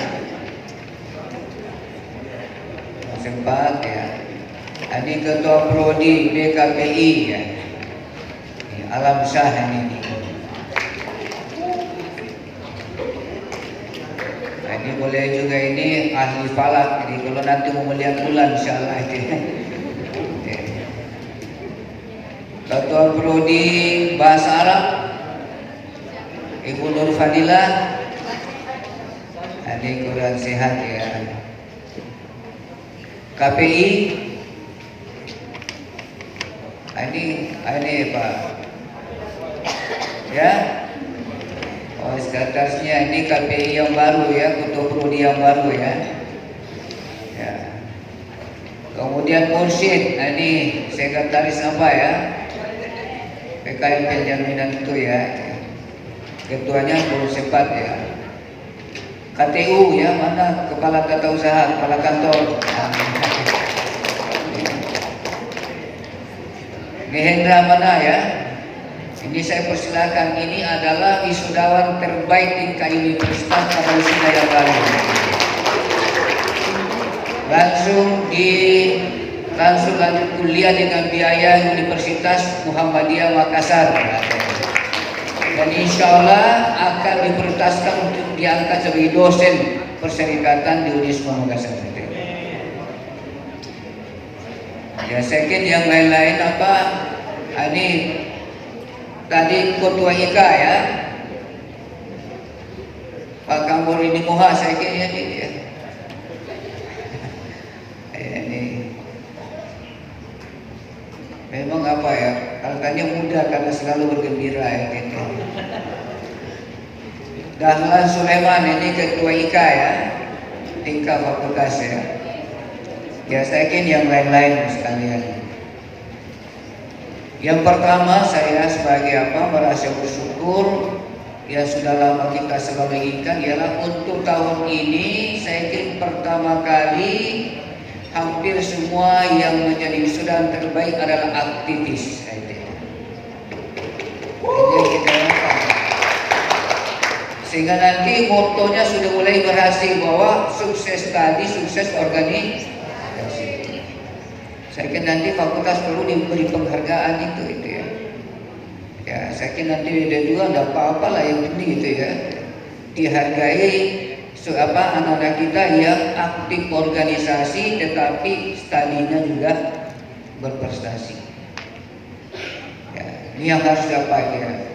sempat ya. Ini ketua prodi BKPI ya. Alam Syah ini. Ini boleh juga ini ahli falak. Jadi kalau nanti mau melihat bulan insyaallah itu. Ketua prodi Bahasa Arab Ibu Nur Fadilah. Ini kurang sehat ya. KPI. Ini Pak. Ya. Oh, sekretarisnya ini KPI yang baru ya, ketua prodi yang baru ya. Ya. Kemudian Mursyid, ini sekretaris apa ya? PKM penjaminan itu ya. Ketuanya belum sempat ya. KTU ya, mana kepala tata usaha, kepala kantor. Gehendra mana ya? Ini saya persilakan, ini adalah wisudawan terbaik tingkat universitas pada wisuda yang baru. Langsung lanjut kuliah dengan biaya Universitas Muhammadiyah Makassar. Dan insya Allah akan diprioritaskan untuk diangkat sebagai dosen perserikatan di Unismu Makassar. Ya, second yang lain-lain apa? Ini tadi ketua IKA ya, Pak Kamborini Moha saya kira ini ya. Ini memang apa ya? Katanya muda karena selalu bergembira ya gitu. Dahlan Sulaiman ini ketua IKA ya, tingkat fakultas ya. Ya saya kira yang lain-lain sekalian. Yang pertama saya sebagai merasa bersyukur ya sudah lama kita selalu inginkan ialah untuk tahun ini saya kira pertama kali hampir semua yang menjadi wisudawan terbaik adalah aktivis. Sehingga nanti motonya sudah mulai berhasil bahwa sukses tadi sukses organisasi. Saya kira nanti fakultas perlu diberi penghargaan itu ya. Ya, saya kira nanti dia juga enggak apa-apa lah yang penting itu ya. Dihargai anak-anak kita yang aktif organisasi tetapi studinya juga berprestasi. Ya, ini yang harus dicapai ya.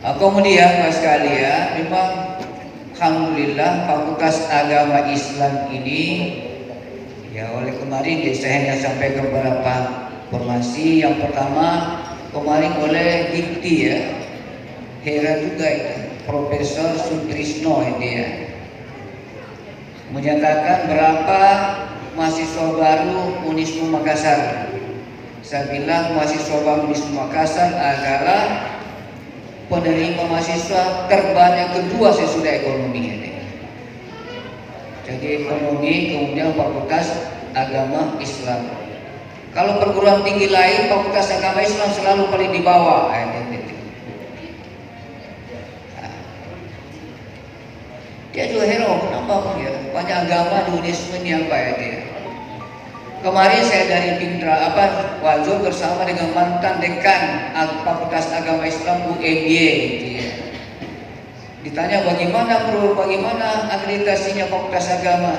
Kemudian Mas sekalian, memang alhamdulillah Fakultas Agama Islam ini ya oleh kemarin saya hanya sampaikan beberapa informasi. Yang pertama kemarin oleh Dikti ya, heran juga itu Profesor Sutrisno ini ya menyatakan berapa mahasiswa baru Unismu Makassar. Saya bilang mahasiswa baru Unismu Makassar adalah penerima mahasiswa terbanyak kedua sesudah ekonomi ini. Jadi ekonomi, kemudian Fakultas Agama Islam. Kalau perguruan tinggi lain, Fakultas Agama Islam selalu paling di bawah. Dia juga hero, kenapa ya? Banyak agama di Unisme ini apa ya dia? Kemarin saya dari Pintra Wajur bersama dengan mantan dekan Fakultas Agama Islam UNY gitu ya. Ditanya bagaimana akreditasinya Fakultas Agama?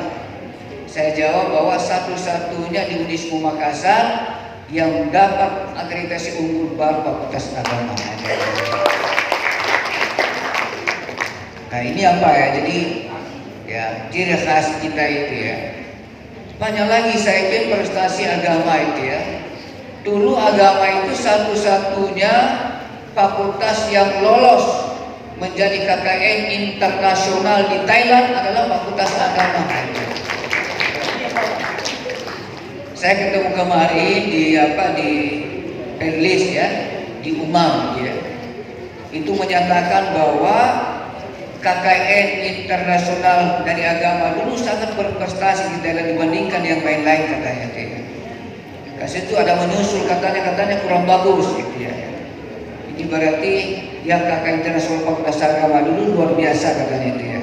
Saya jawab bahwa satu-satunya di Unisme Makassar yang dapat akreditasi unggul baru Fakultas Agama. Nah ini apa ya? Jadi ya ciri khas kita itu ya. Banyak lagi saya kira prestasi agama itu ya. Dulu agama itu satu-satunya fakultas yang lolos menjadi KKN internasional di Thailand adalah Fakultas Agama. Saya ketemu kemarin di Perlis ya, di Umam ya. Itu menyatakan bahwa KKN internasional dari agama dulu sangat berprestasi di Thailand dibandingkan yang lain-lain katanya. Kasih itu ada menyusul katanya kurang bagus gitu ya. Ini berarti yang KKN internasional Fakultas Agama dulu luar biasa katanya itu ya.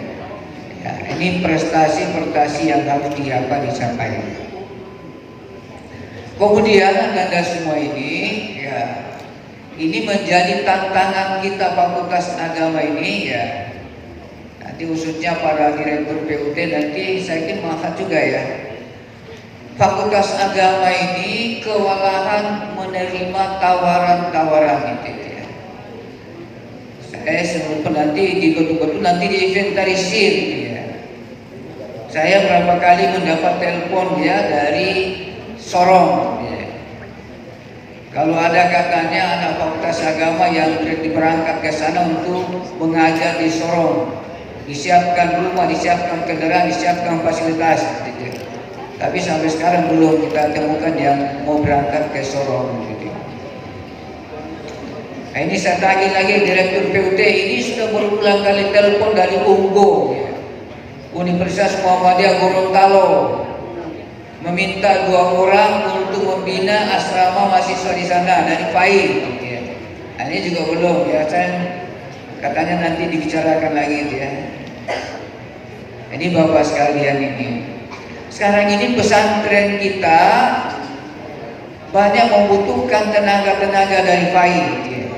Ya ini prestasi yang harus dicapai. Kemudian ada semua ini ya. Ini menjadi tantangan kita Fakultas Agama ini ya. Nanti khususnya para direktur PUT nanti saya ingin mengangkat juga ya. Fakultas Agama ini kewalahan menerima tawaran-tawaran itu ya. Saya sebelum nanti di betul-betul nanti diinventarisir ya. Saya berapa kali mendapat telepon ya dari Sorong ya. Kalau ada katanya anak Fakultas Agama yang berangkat ke sana untuk mengajar di Sorong, disiapkan rumah, disiapkan kendaraan, disiapkan fasilitas gitu. Tapi sampai sekarang belum kita temukan yang mau berangkat ke Sorong gitu. Nah, ini saya tagih lagi Direktur PUT ini sudah berulang kali telepon dari Unggul ya. Universitas Muhammadiyah Gorontalo meminta 2 orang untuk membina asrama mahasiswa di sana dari FAI gitu ya. Nah, ini juga belum ya, saya katanya nanti dibicarakan lagi gitu ya. Ini Bapak sekalian ini. Sekarang ini pesantren kita banyak membutuhkan tenaga-tenaga dari FAI gitu ya.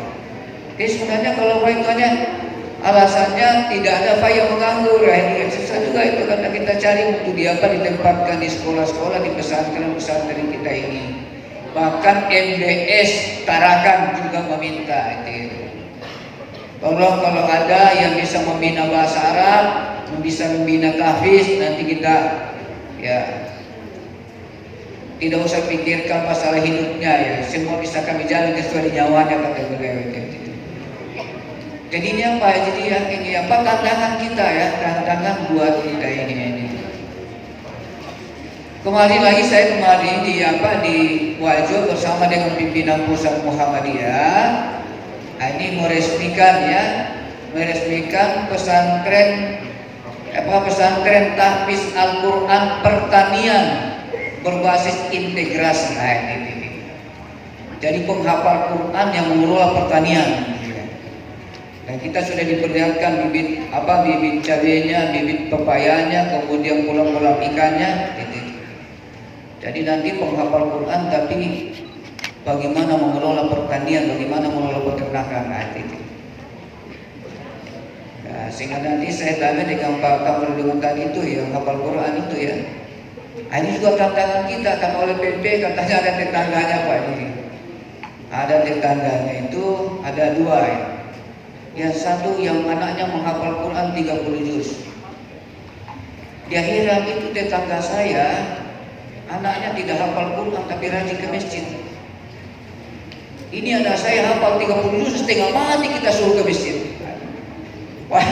Jadi sebenarnya kalau FAI itu hanya alasannya tidak ada FAI yang menganggur ya, ini susah juga itu karena kita cari untuk ditempatkan di sekolah-sekolah, di pesantren-pesantren kita ini. Bahkan MDS Tarakan juga meminta itu. Tolong kalau ada yang bisa membina bahasa Arab, bisa membina tahfiz, nanti kita ya tidak usah pikirkan masalah hidupnya ya, semua bisa kami jalan sesuai nyawanya kata beliau itu. Jadi ini apa? Jadi ya ini apa tantangan kita ya, tantangan buat kita ini. Kemarin di Wajo bersama dengan pimpinan pusat Muhammadiyah. Ini meresmikan pesantren tahfiz Al-Quran pertanian berbasis integrasi. Jadi penghafal Quran yang mengelola pertanian. Dan kita sudah diperlihatkan bibit cabenya, bibit pepayanya, kemudian kolam-kolam ikannya. Jadi nanti penghafal Quran tapi bagaimana mengelola pertanian, bagaimana mengelola peternakan itu. Nah, sehingga nanti saya tanya dengan Pak Kamar dengan tadi itu yang hafal Quran itu ya. Nah, ini juga tantangan kita kan oleh PP katanya ada tetangganya Pak ini. Ada tetangganya itu ada 2 ya. Yang satu yang anaknya menghafal Quran 30 juz. Dia heran itu tetangga saya, anaknya tidak hafal Quran tapi rajin ke masjid. Ini anak saya hafal 30 juz setengah mati kita suruh ke masjid. Wah,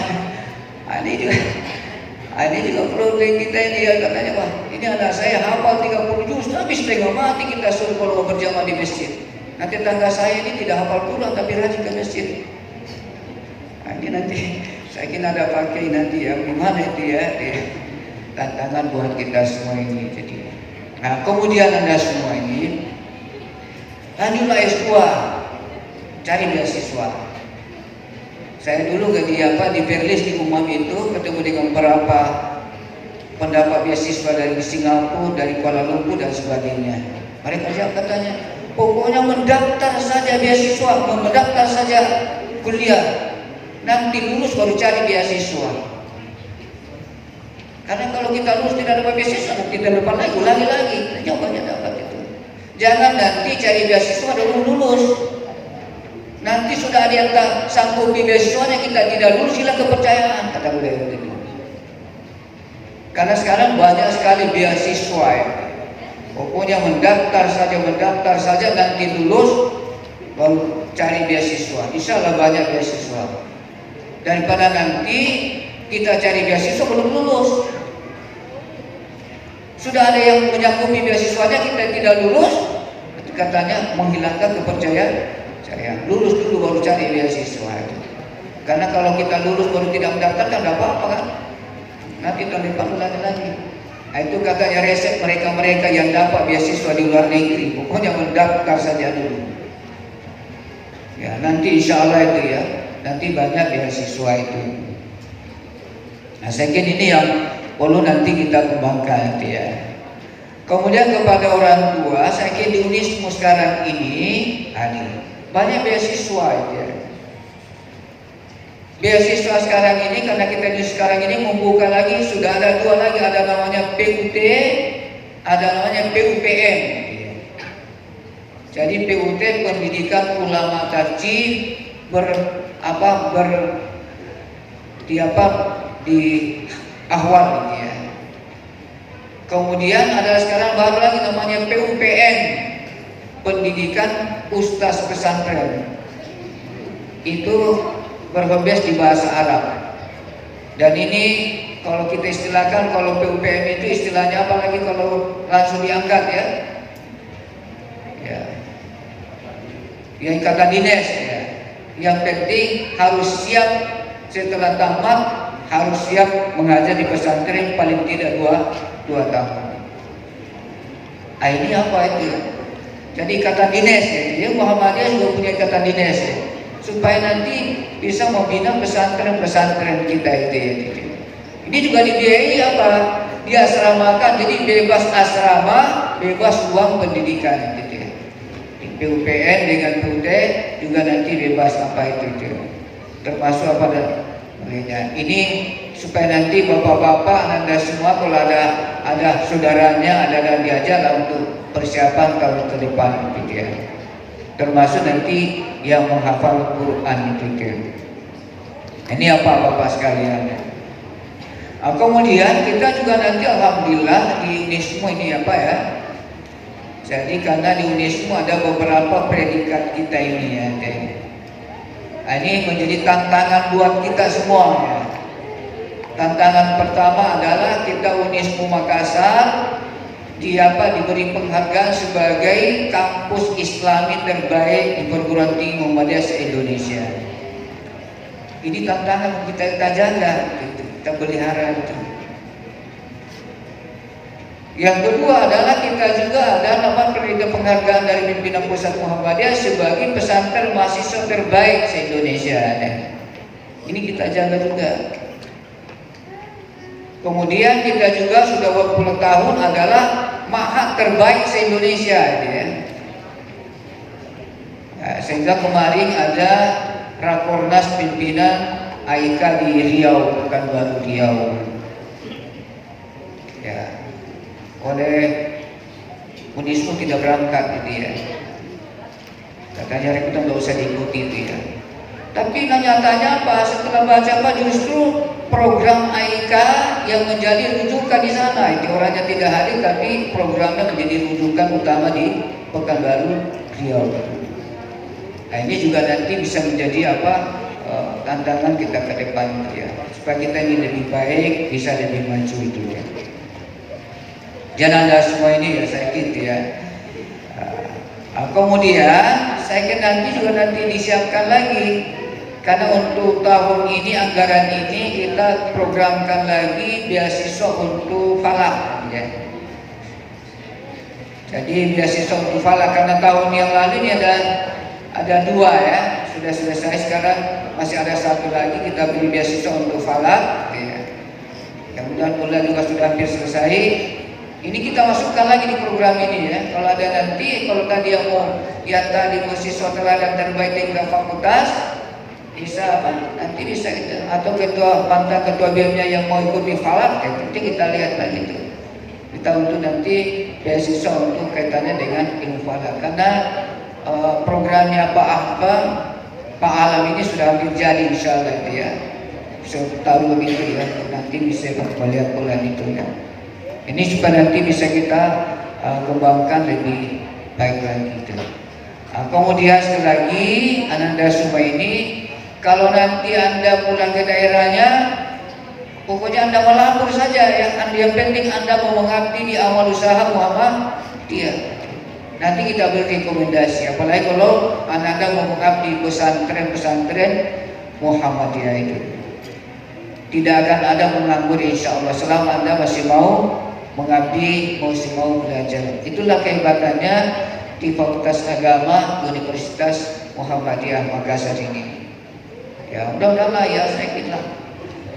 ini juga problem kita ini ya katanya Pak. Ini anak saya hafal 30 juz tapi setengah mati kita suruh kalau berjamaah di masjid. Nanti tetangga saya ini tidak hafal Quran tapi rajin ke masjid. nanti saya kira ada pakai nanti ya, gimana itu ya, tantangan buat kita semua ini. Jadi, nah kemudian Anda semua ini, lanjutlah S2, cari beasiswa. Saya dulu di Perlis di Umam itu ketemu dengan beberapa pendapat beasiswa dari Singapura, dari Kuala Lumpur dan sebagainya. Mereka jawab katanya, pokoknya mendaftar saja beasiswa, mendaftar saja kuliah, nanti lulus baru cari beasiswa. Karena kalau kita lulus tidak dapat beasiswa, nanti kita depan lagi, ulangi lagi, jawabannya dapat itu. Jangan nanti cari beasiswa dulu lulus. Nanti sudah ada yang tak sanggupi beasiswanya, kita tidak lulus, hilang kepercayaan, kata beliau itu. Karena sekarang banyak sekali beasiswa ya. Pokoknya mendaftar saja, nanti lulus baru cari beasiswa. Insya Allah banyak beasiswa. Daripada nanti kita cari beasiswa belum lulus. Sudah ada yang menyanggupi beasiswanya, kita tidak lulus, katanya menghilangkan kepercayaan. Lulus dulu baru cari beasiswa itu. Karena kalau kita lulus baru tidak mendaftar kan tidak apa-apa kan. Nanti tahun depan ulangi lagi. Nah, itu katanya resep mereka yang dapat beasiswa di luar negeri. Pokoknya mendaftar saja dulu. Ya nanti insya Allah itu ya, nanti banyak beasiswa itu. Nah saya kira ini yang perlu nanti kita kembangkan itu ya. Kemudian kepada orang tua, saya kira di Unismu sekarang ini banyak beasiswa ya. Beasiswa sekarang ini, karena kita sekarang ini membuka lagi, sudah ada dua lagi, ada namanya PUT, ada namanya PUPM. Jadi PUT Pendidikan Ulama Tarjih di Ahwal gitu ya. Kemudian ada sekarang baru lagi namanya PUPN, Pendidikan Ustaz Pesantren. Itu berbasis di bahasa Arab. Dan ini kalau kita istilahkan, kalau PUPM itu istilahnya apa lagi kalau langsung diangkat ya? Ya. Yang ikatan dinas ya. Yang penting harus siap setelah tamat, harus siap mengajar di pesantren paling tidak 2 tahun. Nah, ini apa itu? Jadi ikatan dinas ya. Muhammadiyah juga punya ikatan dinas ya. Supaya nanti bisa membina pesantren-pesantren kita itu ya. Ini juga dibiayai apa? Diasramakan, jadi bebas asrama, bebas uang pendidikan gitu ya. Di PUPN dengan PUT juga nanti bebas apa itu. Termasuk apa namanya? Ini supaya nanti bapak-bapak Anda semua kalau ada saudaranya ada diajar untuk persiapan tahun ke depan gitu ya. Termasuk nanti yang menghafal Quran itu. Ini apa Bapak sekalian? Kemudian kita juga nanti alhamdulillah di Unismu ini apa ya? Jadi karena di Unismu ada beberapa predikat kita ini ya. Ini menjadi tantangan buat kita semua ya. Tantangan pertama adalah kita Unismu Makassar diberi penghargaan sebagai kampus Islami terbaik di perguruan tinggi Muhammadiyah se-Indonesia. Ini tantangan kita jaga, kita pelihara itu. Yang kedua adalah kita juga ada nama penghargaan dari pimpinan pusat Muhammadiyah sebagai pesantren mahasiswa terbaik se-Indonesia. Ini kita jaga juga. Kemudian kita juga sudah 20 tahun adalah ma'had terbaik se-Indonesia ya. Sehingga kemarin ada Rakornas pimpinan AIK di Riau, Pekanbaru Riau. Ya. Oleh Unismu tidak berangkat gitu ya. Katanya kita nggak usah diikuti itu ya. Tapi nyatanya apa? Setelah baca apa justru program AIK yang menjadi rujukan di sana. Itu orangnya tidak hadir, tapi programnya menjadi rujukan utama di Pekanbaru Riau. Nah, ini juga nanti bisa menjadi tantangan kita ke depan ya. Supaya kita ini lebih baik, bisa lebih maju itu ya. Jangan ada semua ini ya saya gitu ya. Kemudian saya kira nanti juga disiapkan lagi Karena untuk tahun ini, anggaran ini kita programkan lagi beasiswa untuk falak ya. Jadi beasiswa untuk falak, karena tahun yang lalu ini ada 2 ya, sudah selesai, sekarang masih ada 1 lagi kita beri beasiswa untuk falak ya. Yang mudah juga sudah hampir selesai. Ini kita masukkan lagi di program ini ya. Kalau ada nanti, kalau tadi yang mau tadi mahasiswa teladan terbaik tingkat fakultas, bisa nanti bisa kita, atau mantan ketua BEM-nya yang mau ikut di falak, nanti kita lihat lagi itu. Kita untuk nanti beasiswa untuk kaitannya dengan ilmu falak, karena programnya Pak Alam ini sudah hampir jadi, insya Allah itu ya. Tahun lebih itu ya, nanti bisa melihat bulan itu ya. Ini supaya nanti bisa kita kembangkan lebih baik lagi itu. Kemudian sekali lagi, Ananda Suma ini, kalau nanti Anda pulang ke daerahnya, pokoknya Anda melapor saja ya. Yang penting Anda mau mengabdi di amal usaha Muhammadiyah. Nanti kita beri rekomendasi. Apalagi kalau Anda mau mengabdi pesantren Muhammadiyah itu, tidak akan ada menganggur insya Allah selama Anda masih mau mengabdi, masih mau belajar. Itulah kehebatannya di Fakultas Agama Universitas Muhammadiyah Makassar ini. Ya mudah-mudahan lah ya, saya kira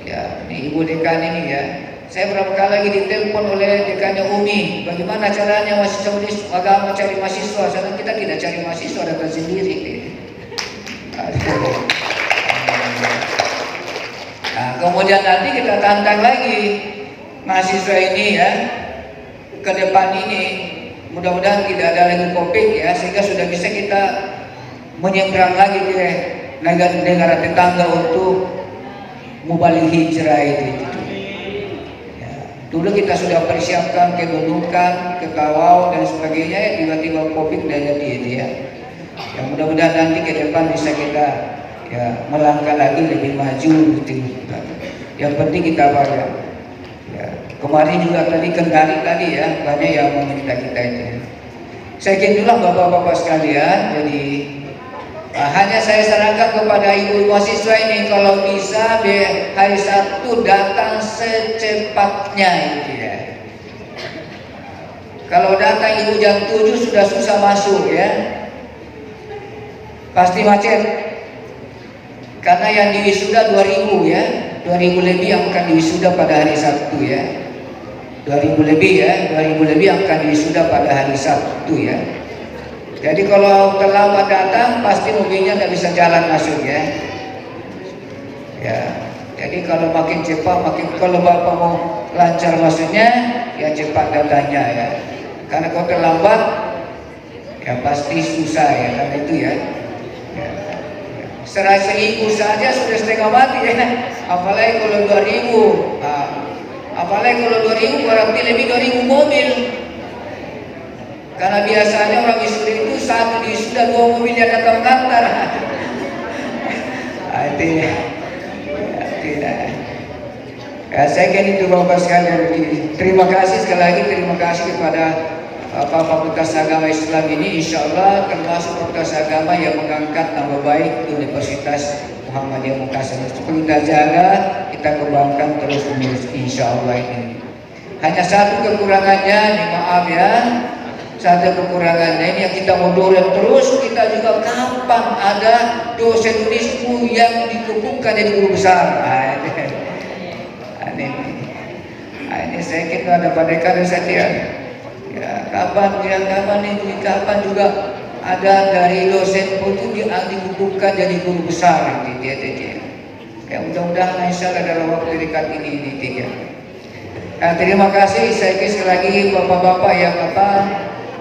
ya ini Ibu Dekan ini ya. Saya berapa kali lagi ditelepon oleh dekannya Umi, bagaimana caranya mahasiswa agama cari mahasiswa? Karena kita tidak cari mahasiswa, datang sendiri. Nah, kemudian nanti kita tantang lagi mahasiswa ini ya, ke depan ini mudah-mudahan tidak ada lagi COVID ya, sehingga sudah bisa kita menyeberang lagi ke negara tetangga untuk mubalik hijrah itu. Ya, dulu kita sudah persiapkan ke Nunukan, ke Kawau dan sebagainya ya, tiba-tiba COVID udah jadi itu ya. Ya mudah-mudahan nanti ke depan bisa kita ya melangkah lagi lebih maju gitu. Yang penting kita apa ya, kemarin juga tadi Kendari tadi ya, banyak yang meminta kita itu. Saya kira itulah bapak-bapak sekalian. Jadi hanya saya sarankan kepada ibu mahasiswa ini, kalau bisa hari Sabtu datang secepatnya itu ya. Kalau datang ibu jam 7 sudah susah masuk ya, pasti macet. Karena yang diwisuda 2000 ya, 2000 lebih yang akan diwisuda pada hari Sabtu ya. 2000 lebih ya, 2000 lebih yang akan diwisuda pada hari Sabtu ya. Jadi kalau terlambat datang, pasti mobilnya nggak bisa jalan masuk ya. Ya, jadi kalau makin cepat, kalau bapak mau lancar masuknya, ya cepat datangnya ya. Karena kalau terlambat, ya pasti susah ya, karena itu ya. Serasa 1000 saja sudah setengah mati ya. Apalagi kalau 2000, apalagi kalau 2000 berarti lebih 2000 mobil. Karena biasanya orang wisuda itu satu wisuda 2 mobil yang datang kantor. Tidak. Ya, saya kira itu bapak sekalian. Terima kasih sekali lagi, terima kasih kepada Fakultas Agama Islam ini. Insya Allah termasuk Fakultas Agama yang mengangkat nama baik Universitas Muhammadiyah Makassar. Kita jaga, kita kembangkan terus menerus insya Allah ini. Hanya satu kekurangannya, maaf ya. Satu kekurangannya ini yang kita mau dorong terus, kita juga kapan ada dosen unismu yang dikukuhkan jadi guru besar. Ini saya kira ada pada kali saja. Ya, kapan kapan juga ada dari dosen itu dikukuhkan jadi guru besar dia. Ya mudah-mudahan insya Allah dalam waktu dekat ini ya. Nah, terima kasih saya sekali lagi bapak-bapak yang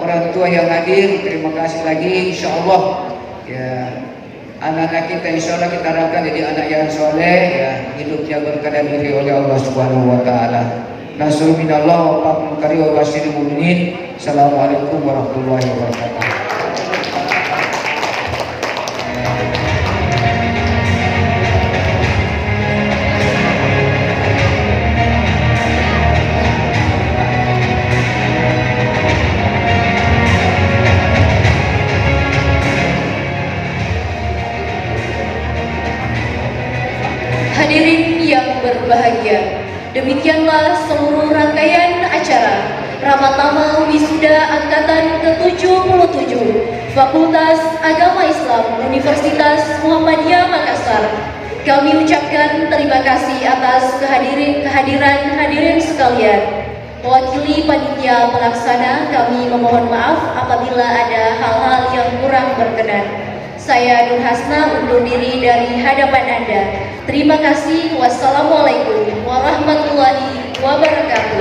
orang tua yang hadir, terima kasih lagi. Insya Allah ya anak-anak kita insya Allah kita harapkan jadi anak yang soleh ya, hidupnya berkah dan diri oleh Allah Subhanahu Wa Taala. Nasrul minallah wa fadlun karim wa basyiril mu'minin. Assalamualaikum warahmatullahi wabarakatuh. berbahagia. Demikianlah seluruh rangkaian acara Ramadhan Wisuda Angkatan ke-77 Fakultas Agama Islam Universitas Muhammadiyah Makassar. Kami ucapkan terima kasih atas kehadiran hadirin sekalian. Mewakili panitia pelaksana, kami memohon maaf apabila ada hal-hal yang kurang berkenan. Saya Nur Hasna undur diri dari hadapan Anda. Terima kasih. Wassalamualaikum warahmatullahi wabarakatuh.